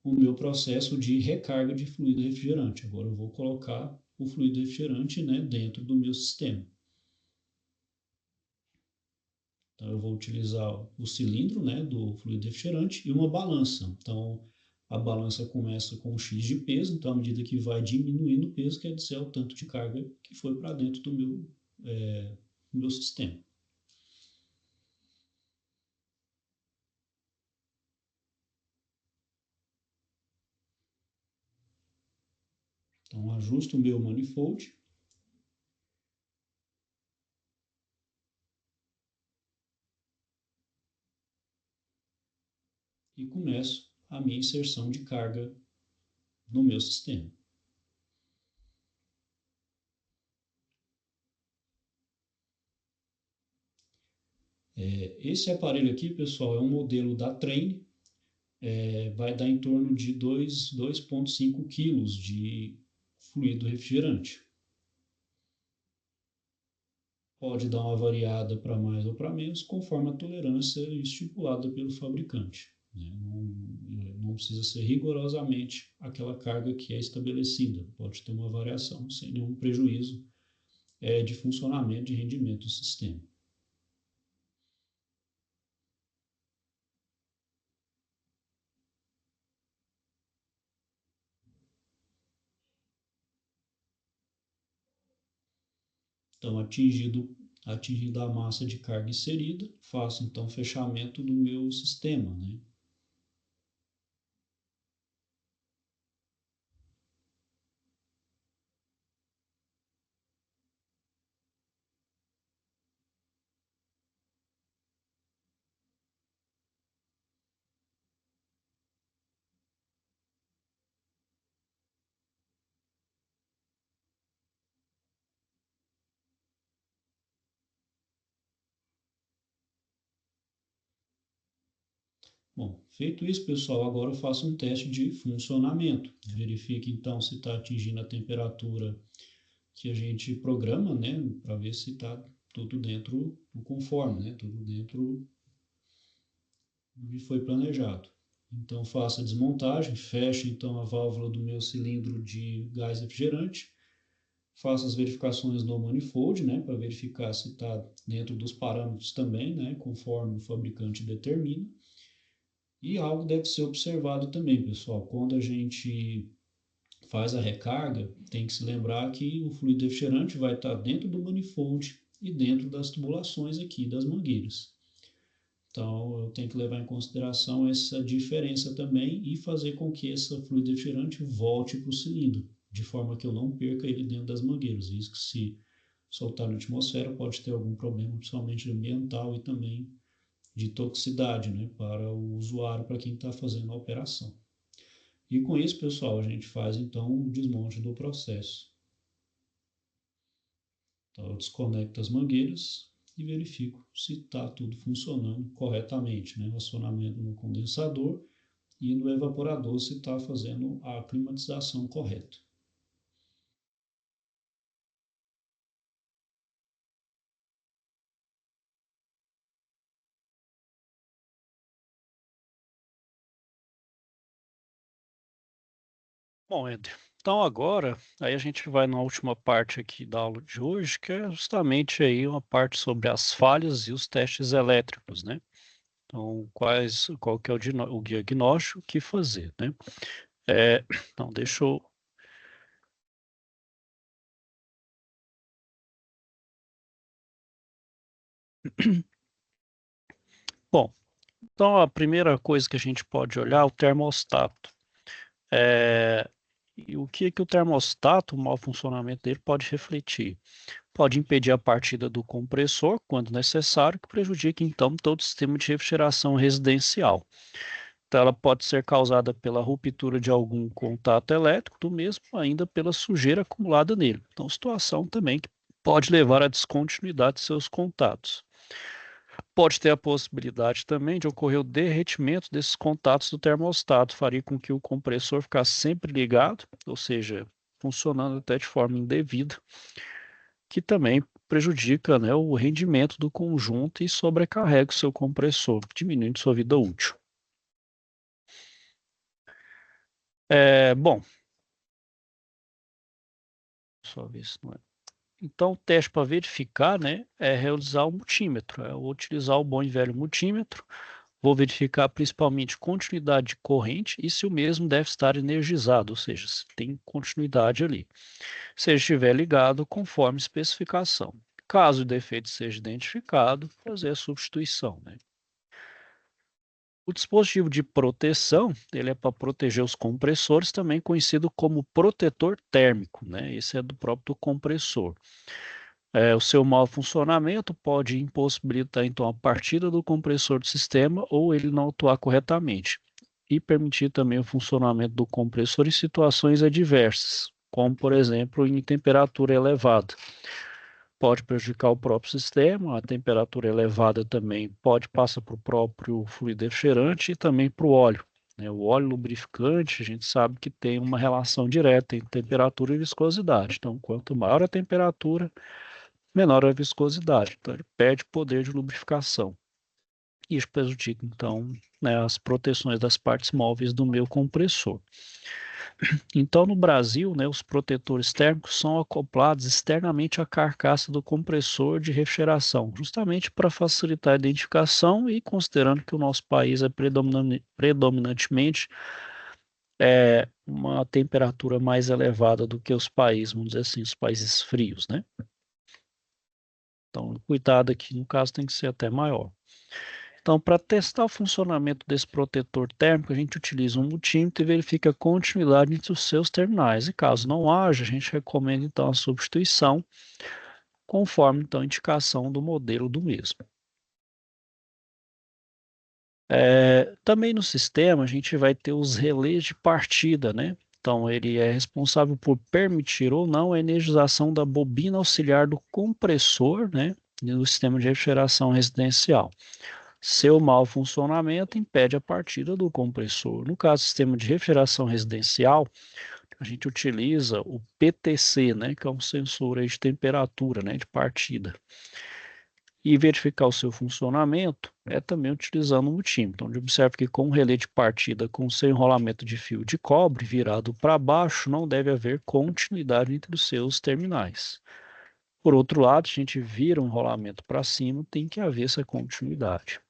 o meu processo de recarga de fluido refrigerante. Agora eu vou colocar o fluido refrigerante, né, dentro do meu sistema. Então eu vou utilizar o cilindro, né, do fluido refrigerante e uma balança. Então a balança começa com um X de peso, então à medida que vai diminuindo o peso, quer dizer o tanto de carga que foi para dentro do meu sistema. Então ajusto o meu manifold. E começo a minha inserção de carga no meu sistema. Esse aparelho aqui, pessoal, é um modelo da Trane, vai dar em torno de 2,5 kg de fluido refrigerante. Pode dar uma variada para mais ou para menos, conforme a tolerância estipulada pelo fabricante. Né? Não precisa ser rigorosamente aquela carga que é estabelecida. Pode ter uma variação sem nenhum prejuízo de funcionamento, de rendimento do sistema. Então, atingida a massa de carga inserida, faço então o fechamento do meu sistema, né? Bom, feito isso, pessoal, agora eu faço um teste de funcionamento. Verifique então se está atingindo a temperatura que a gente programa, né, para ver se está tudo dentro do conforme, né, tudo dentro do que foi planejado. Então faço a desmontagem, fecho então a válvula do meu cilindro de gás refrigerante, faço as verificações no manifold, né, para verificar se está dentro dos parâmetros também, né, conforme o fabricante determina. E algo deve ser observado também, pessoal. Quando a gente faz a recarga, tem que se lembrar que o fluido refrigerante vai estar dentro do manifold e dentro das tubulações aqui das mangueiras. Então, eu tenho que levar em consideração essa diferença também e fazer com que esse fluido refrigerante volte para o cilindro, de forma que eu não perca ele dentro das mangueiras. Isso que se soltar na atmosfera pode ter algum problema, principalmente ambiental e também de toxicidade, né, para o usuário, para quem está fazendo a operação. E com isso, pessoal, a gente faz então o desmonte do processo. Então, eu desconecto as mangueiras e verifico se está tudo funcionando corretamente, né? O acionamento no condensador e no evaporador se está fazendo a climatização correta. Bom, Éder, então agora, aí a gente vai na última parte aqui da aula de hoje, que é justamente aí uma parte sobre as falhas e os testes elétricos, né? Então, qual que é o diagnóstico, o que fazer, né? Então, deixa eu... Bom, então a primeira coisa que a gente pode olhar é o termostato. E o que o termostato, o mau funcionamento dele, pode refletir? Pode impedir a partida do compressor, quando necessário, que prejudique então todo o sistema de refrigeração residencial. Então, ela pode ser causada pela ruptura de algum contato elétrico do mesmo, ainda pela sujeira acumulada nele. Então, situação também que pode levar à descontinuidade de seus contatos. Pode ter a possibilidade também de ocorrer o derretimento desses contatos do termostato, faria com que o compressor ficasse sempre ligado, ou seja, funcionando até de forma indevida, que também prejudica, né, o rendimento do conjunto e sobrecarrega o seu compressor, diminuindo sua vida útil. Bom, só ver se não é. Então, o teste para verificar, né, é realizar o multímetro, é utilizar o bom e velho multímetro. Vou verificar principalmente continuidade de corrente e se o mesmo deve estar energizado, ou seja, se tem continuidade ali. Se ele estiver ligado conforme especificação. Caso o defeito seja identificado, fazer a substituição, né? O dispositivo de proteção, ele é para proteger os compressores, também conhecido como protetor térmico, né? Esse é do próprio compressor. O seu mau funcionamento pode impossibilitar, então, a partida do compressor do sistema ou ele não atuar corretamente. E permitir também o funcionamento do compressor em situações adversas, como, por exemplo, em temperatura elevada. Pode prejudicar o próprio sistema, a temperatura elevada também pode passar para o próprio fluido refrigerante e também para o óleo, né? O óleo lubrificante, a gente sabe que tem uma relação direta entre temperatura e viscosidade. Então, quanto maior a temperatura, menor a viscosidade. Então, ele perde poder de lubrificação. E isso prejudica, então, né, as proteções das partes móveis do meu compressor. Então, no Brasil, né, os protetores térmicos são acoplados externamente à carcaça do compressor de refrigeração, justamente para facilitar a identificação e considerando que o nosso país é predominantemente uma temperatura mais elevada do que os países, vamos dizer assim, os países frios, né? Então, cuidado aqui, no caso, tem que ser até maior. Então, para testar o funcionamento desse protetor térmico, a gente utiliza um multímetro e verifica a continuidade entre os seus terminais. E caso não haja, a gente recomenda então a substituição, conforme então a indicação do modelo do mesmo. Também no sistema, a gente vai ter os relés de partida, né? Então, ele é responsável por permitir ou não a energização da bobina auxiliar do compressor, né? No sistema de refrigeração residencial. Seu mau funcionamento impede a partida do compressor. No caso do sistema de refrigeração residencial, a gente utiliza o PTC, né, que é um sensor aí de temperatura, né, de partida. E verificar o seu funcionamento é também utilizando o multímetro, onde observa que com o relé de partida com seu enrolamento de fio de cobre virado para baixo, não deve haver continuidade entre os seus terminais. Por outro lado, se a gente vira o enrolamento para cima, tem que haver essa continuidade.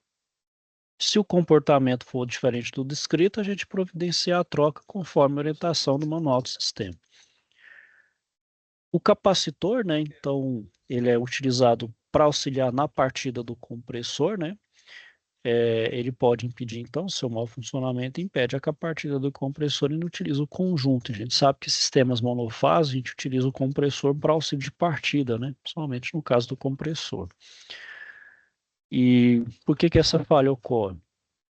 Se o comportamento for diferente do descrito, a gente providencia a troca conforme a orientação do manual do sistema. O capacitor, né, então, ele é utilizado para auxiliar na partida do compressor, né? Ele pode impedir, então, seu mau funcionamento impede a partida do compressor e não utiliza o conjunto. A gente sabe que sistemas monofásicos, a gente utiliza o compressor para auxílio de partida, né? Principalmente no caso do compressor. E por que essa falha ocorre?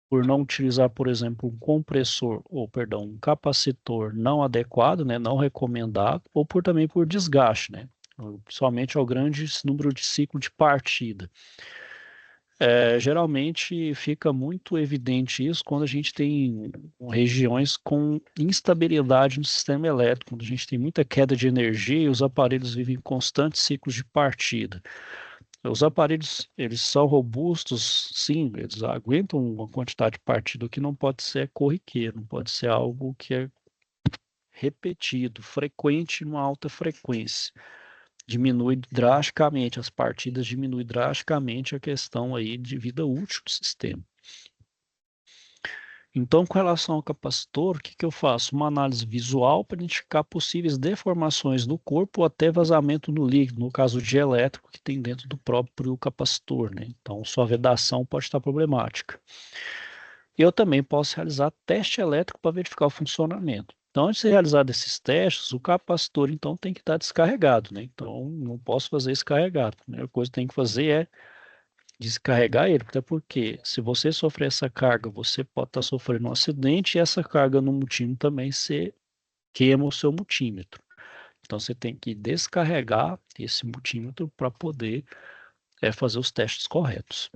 Por não utilizar, por exemplo, um compressor, ou perdão, um capacitor não adequado, né, não recomendado, ou também por desgaste, né? somente ao grande número de ciclo de partida. Geralmente fica muito evidente isso quando a gente tem regiões com instabilidade no sistema elétrico, quando a gente tem muita queda de energia e os aparelhos vivem constantes ciclos de partida. Os aparelhos, eles são robustos, sim, eles aguentam uma quantidade de partida que não pode ser corriqueiro, não pode ser algo que é repetido, frequente, numa alta frequência. Diminui drasticamente, as partidas diminuem drasticamente a questão aí de vida útil do sistema. Então, com relação ao capacitor, o que eu faço? Uma análise visual para identificar possíveis deformações do corpo ou até vazamento no líquido, no caso de elétrico que tem dentro do próprio capacitor, né? Então, sua vedação pode estar problemática. E eu também posso realizar teste elétrico para verificar o funcionamento. Então, antes de realizar esses testes, o capacitor, então, tem que estar descarregado, né? Então, não posso fazer isso carregado. A primeira coisa que tem que fazer é descarregar ele, até porque se você sofrer essa carga, você pode estar sofrendo um acidente e essa carga no multímetro também você queima o seu multímetro. Então, você tem que descarregar esse multímetro para poder fazer os testes corretos.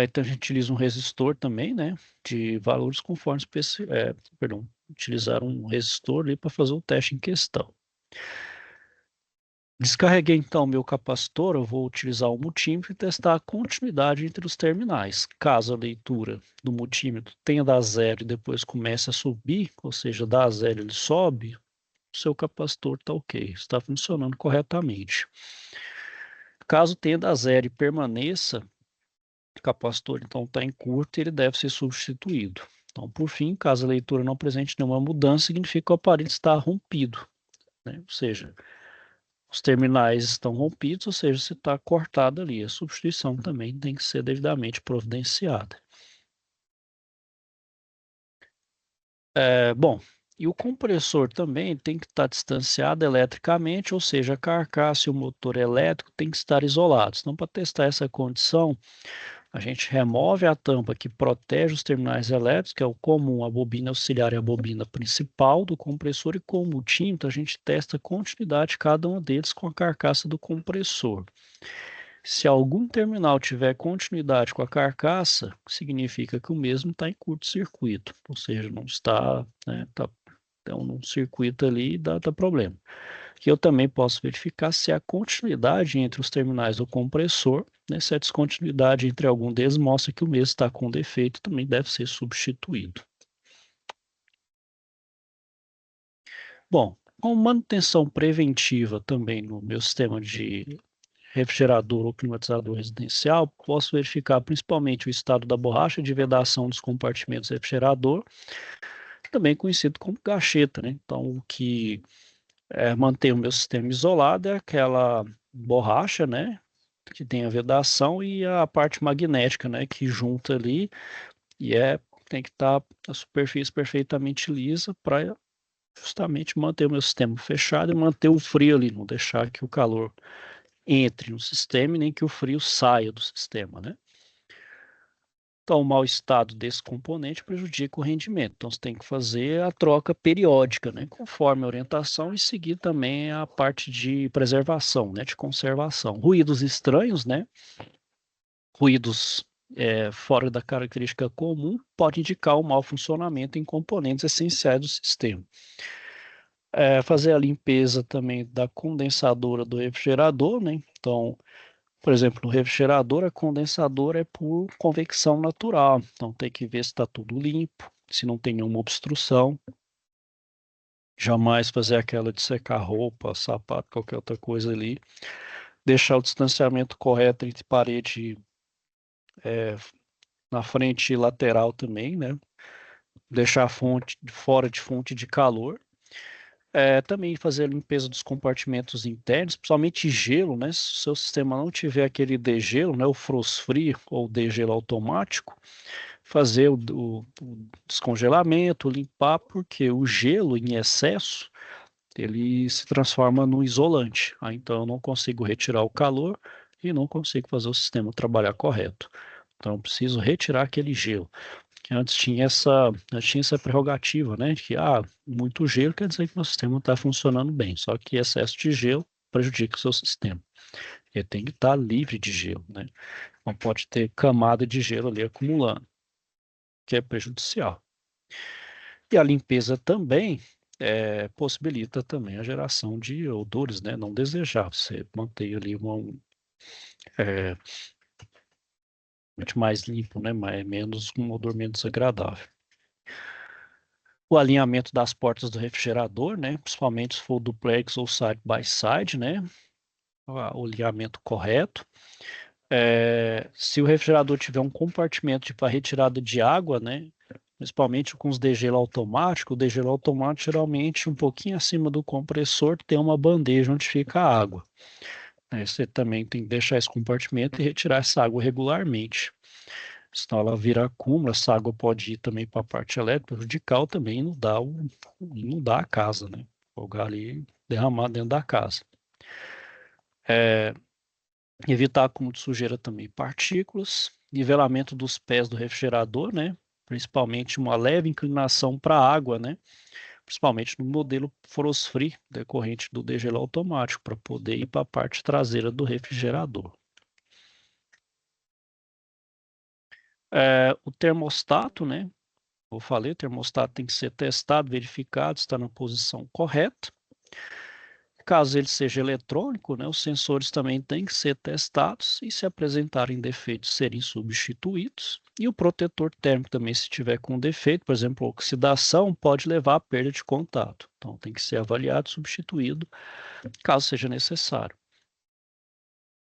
Então a gente utiliza um resistor também, né, de valores conforme utilizar um resistor ali para fazer o teste em questão. Descarreguei então meu capacitor, eu vou utilizar o multímetro e testar a continuidade entre os terminais. Caso a leitura do multímetro tenha dado zero e depois comece a subir, ou seja, dá zero ele sobe, o seu capacitor está ok, está funcionando corretamente. Caso tenha dado zero e permaneça, o capacitor então está em curto e ele deve ser substituído. Então, por fim, caso a leitura não apresente nenhuma mudança, significa que o aparelho está rompido, né? Ou seja, os terminais estão rompidos, ou seja, se está cortado ali. A substituição também tem que ser devidamente providenciada. Bom, e o compressor também tem que estar distanciado eletricamente, ou seja, a carcaça e o motor elétrico tem que estar isolados. Então, para testar essa condição, a gente remove a tampa que protege os terminais elétricos, que é o comum, a bobina auxiliar e a bobina principal do compressor, e com o multímetro a gente testa a continuidade de cada um deles com a carcaça do compressor. Se algum terminal tiver continuidade com a carcaça, significa que o mesmo está em curto-circuito, ou seja, não está, né, então, num circuito ali dá problema. Que eu também posso verificar se há continuidade entre os terminais do compressor, né? Se a descontinuidade entre algum deles mostra que o mesmo está com defeito, também deve ser substituído. Bom, com manutenção preventiva também no meu sistema de refrigerador ou climatizador residencial, posso verificar principalmente o estado da borracha de vedação dos compartimentos do refrigerador, também conhecido como gacheta, né? Então, o que mantém o meu sistema isolado é aquela borracha, né, que tem a vedação e a parte magnética, né, que junta ali e tem que estar a superfície perfeitamente lisa para justamente manter o meu sistema fechado e manter o frio ali, não deixar que o calor entre no sistema e nem que o frio saia do sistema, né? Então, o mau estado desse componente prejudica o rendimento. Então, você tem que fazer a troca periódica, né, conforme a orientação, e seguir também a parte de preservação, né, de conservação. Ruídos estranhos, né, ruídos fora da característica comum, pode indicar o mau funcionamento em componentes essenciais do sistema. Fazer a limpeza também da condensadora do refrigerador, né, então por exemplo, no refrigerador, a condensadora é por convecção natural. Então tem que ver se está tudo limpo, se não tem nenhuma obstrução. Jamais fazer aquela de secar roupa, sapato, qualquer outra coisa ali. Deixar o distanciamento correto entre parede na frente e lateral também, né? Deixar a fonte fora de fonte de calor. Também fazer a limpeza dos compartimentos internos, principalmente gelo, né? Se o seu sistema não tiver aquele degelo, né? O frost free ou degelo automático, fazer o descongelamento, limpar, porque o gelo em excesso, ele se transforma no isolante. Então eu não consigo retirar o calor e não consigo fazer o sistema trabalhar correto. Então eu preciso retirar aquele gelo. Antes tinha essa prerrogativa, né? Que muito gelo quer dizer que meu sistema está funcionando bem. Só que excesso de gelo prejudica o seu sistema. Ele tem que estar livre de gelo, né? Não pode ter camada de gelo ali acumulando, que é prejudicial. E a limpeza também possibilita também a geração de odores, né, não desejáveis. Você mantém ali é, mais limpo, né, um odor menos agradável. O alinhamento das portas do refrigerador, né, principalmente se for duplex ou side by side, né, o alinhamento correto. Se o refrigerador tiver um compartimento para retirada de água, né, principalmente com os degelo automático, o degelo automático geralmente um pouquinho acima do compressor tem uma bandeja onde fica a água. Você também tem que deixar esse compartimento e retirar essa água regularmente. Senão ela vira acúmulo, essa água pode ir também para a parte elétrica, prejudicar também inundar a casa, né? Jogar ali, derramar dentro da casa. Evitar acúmulo de sujeira também, partículas, nivelamento dos pés do refrigerador, né? Principalmente uma leve inclinação para a água, né? Principalmente no modelo Frost Free, decorrente do degelo automático, para poder ir para a parte traseira do refrigerador. O termostato, né? Eu falei, o termostato tem que ser testado, verificado, está na posição correta. Caso ele seja eletrônico, né, os sensores também têm que ser testados e, se apresentarem defeitos, serem substituídos. E o protetor térmico também, se tiver com defeito, por exemplo, oxidação, pode levar à perda de contato. Então, tem que ser avaliado, substituído, caso seja necessário.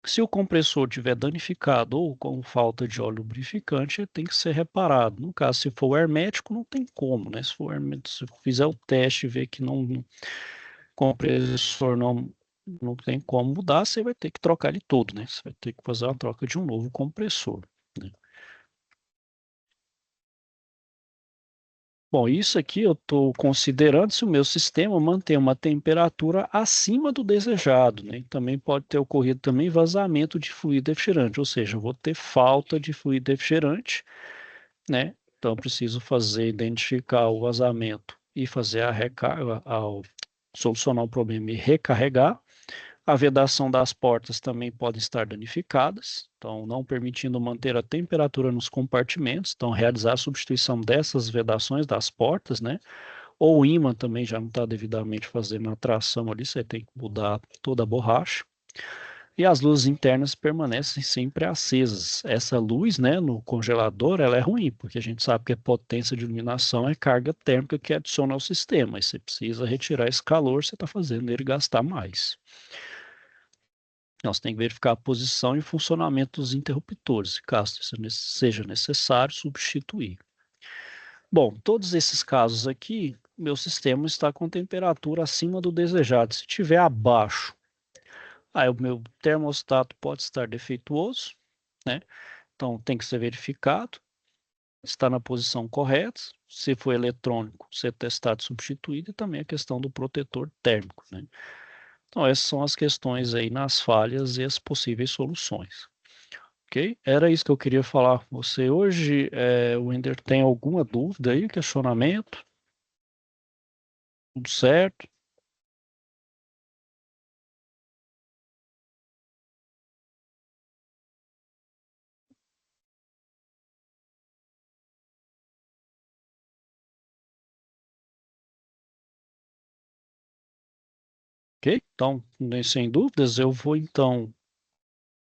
Se o compressor tiver danificado ou com falta de óleo lubrificante, ele tem que ser reparado. No caso, se for hermético, não tem como, né? Se for hermético, se fizer o teste e ver que não compressor não tem como mudar, você vai ter que trocar ele todo, né? Você vai ter que fazer uma troca de um novo compressor, né? Bom, isso aqui eu estou considerando se o meu sistema mantém uma temperatura acima do desejado, né? Também pode ter ocorrido também vazamento de fluido refrigerante, ou seja, eu vou ter falta de fluido refrigerante, né? Então, eu preciso identificar o vazamento e fazer a recarga, solucionar o problema e recarregar. A vedação das portas também pode estar danificadas, então não permitindo manter a temperatura nos compartimentos, então realizar a substituição dessas vedações das portas, né? Ou o ímã também já não está devidamente fazendo a tração ali, você tem que mudar toda a borracha. E as luzes internas permanecem sempre acesas. Essa luz, né, no congelador, ela é ruim, porque a gente sabe que a potência de iluminação é carga térmica que adiciona ao sistema, e você precisa retirar esse calor, você está fazendo ele gastar mais. Então, você tem que verificar a posição e funcionamento dos interruptores, caso seja necessário substituir. Bom, todos esses casos aqui, meu sistema está com temperatura acima do desejado. Se estiver abaixo, aí o meu termostato pode estar defeituoso, né? Então tem que ser verificado, está na posição correta. Se for eletrônico, ser testado, substituído, e também a questão do protetor térmico, né? Então essas são as questões aí nas falhas e as possíveis soluções. Ok? Era isso que eu queria falar com você hoje. Wender, tem alguma dúvida aí, questionamento? Tudo certo? Ok? Então, sem dúvidas, eu vou então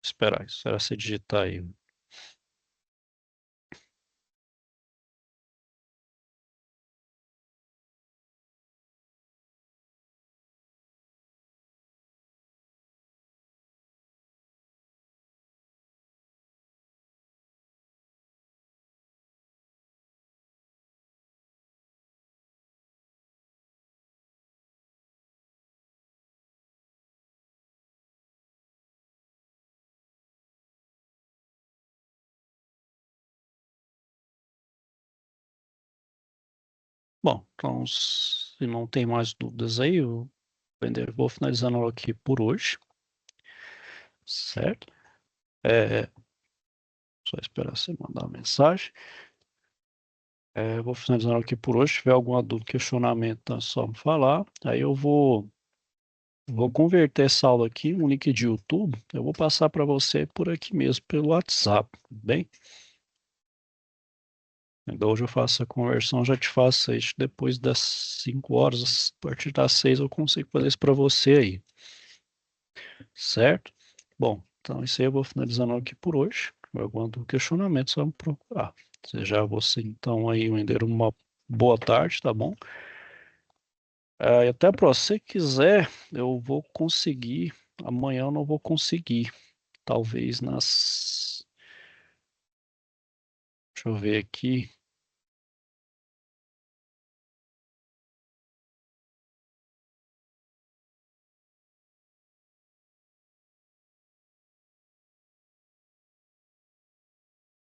esperar você digitar aí. Bom, então, se não tem mais dúvidas aí, Wender, vou finalizando ela aqui por hoje, certo? Só esperar você mandar a mensagem. Vou finalizando aqui por hoje. Se tiver alguma dúvida, questionamento, é só me falar. Aí eu vou converter essa aula aqui, um link de YouTube. Eu vou passar para você por aqui mesmo, pelo WhatsApp, tudo bem? Então, hoje eu faço a conversão, já te faço isso depois das 5 horas, a partir das 6 eu consigo fazer isso para você aí, certo? Bom, então isso aí eu vou finalizando aqui por hoje. Algum questionamento, só me procurar. Desejar você então aí, Wender, uma boa tarde, tá bom? E até para você quiser, eu vou conseguir. Amanhã eu não vou conseguir. Talvez nas. Deixa eu ver aqui.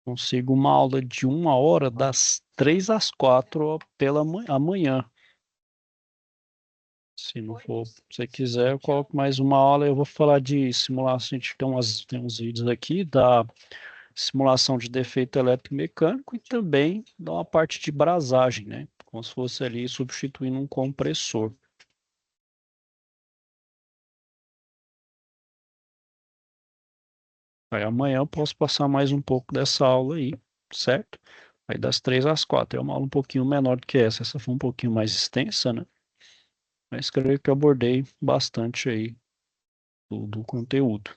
Consigo uma aula de 1 hora, das 3 às 4 pela amanhã. Se não for, se você quiser, eu coloco mais uma aula. Eu vou falar de simulação. A gente tem uns vídeos aqui da simulação de defeito elétrico-mecânico e também dá uma parte de brasagem, né? Como se fosse ali substituindo um compressor. Aí amanhã eu posso passar mais um pouco dessa aula aí, certo? Aí das 3 às 4. É uma aula um pouquinho menor do que essa. Essa foi um pouquinho mais extensa, né? Mas creio que eu abordei bastante aí do conteúdo.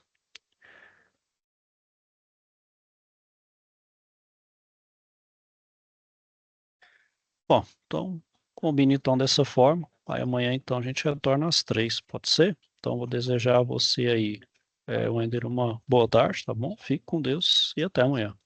Bom, então combine então dessa forma. Aí amanhã então a gente retorna às 3, pode ser? Então vou desejar a você aí, Wender, uma boa tarde, tá bom? Fique com Deus e até amanhã.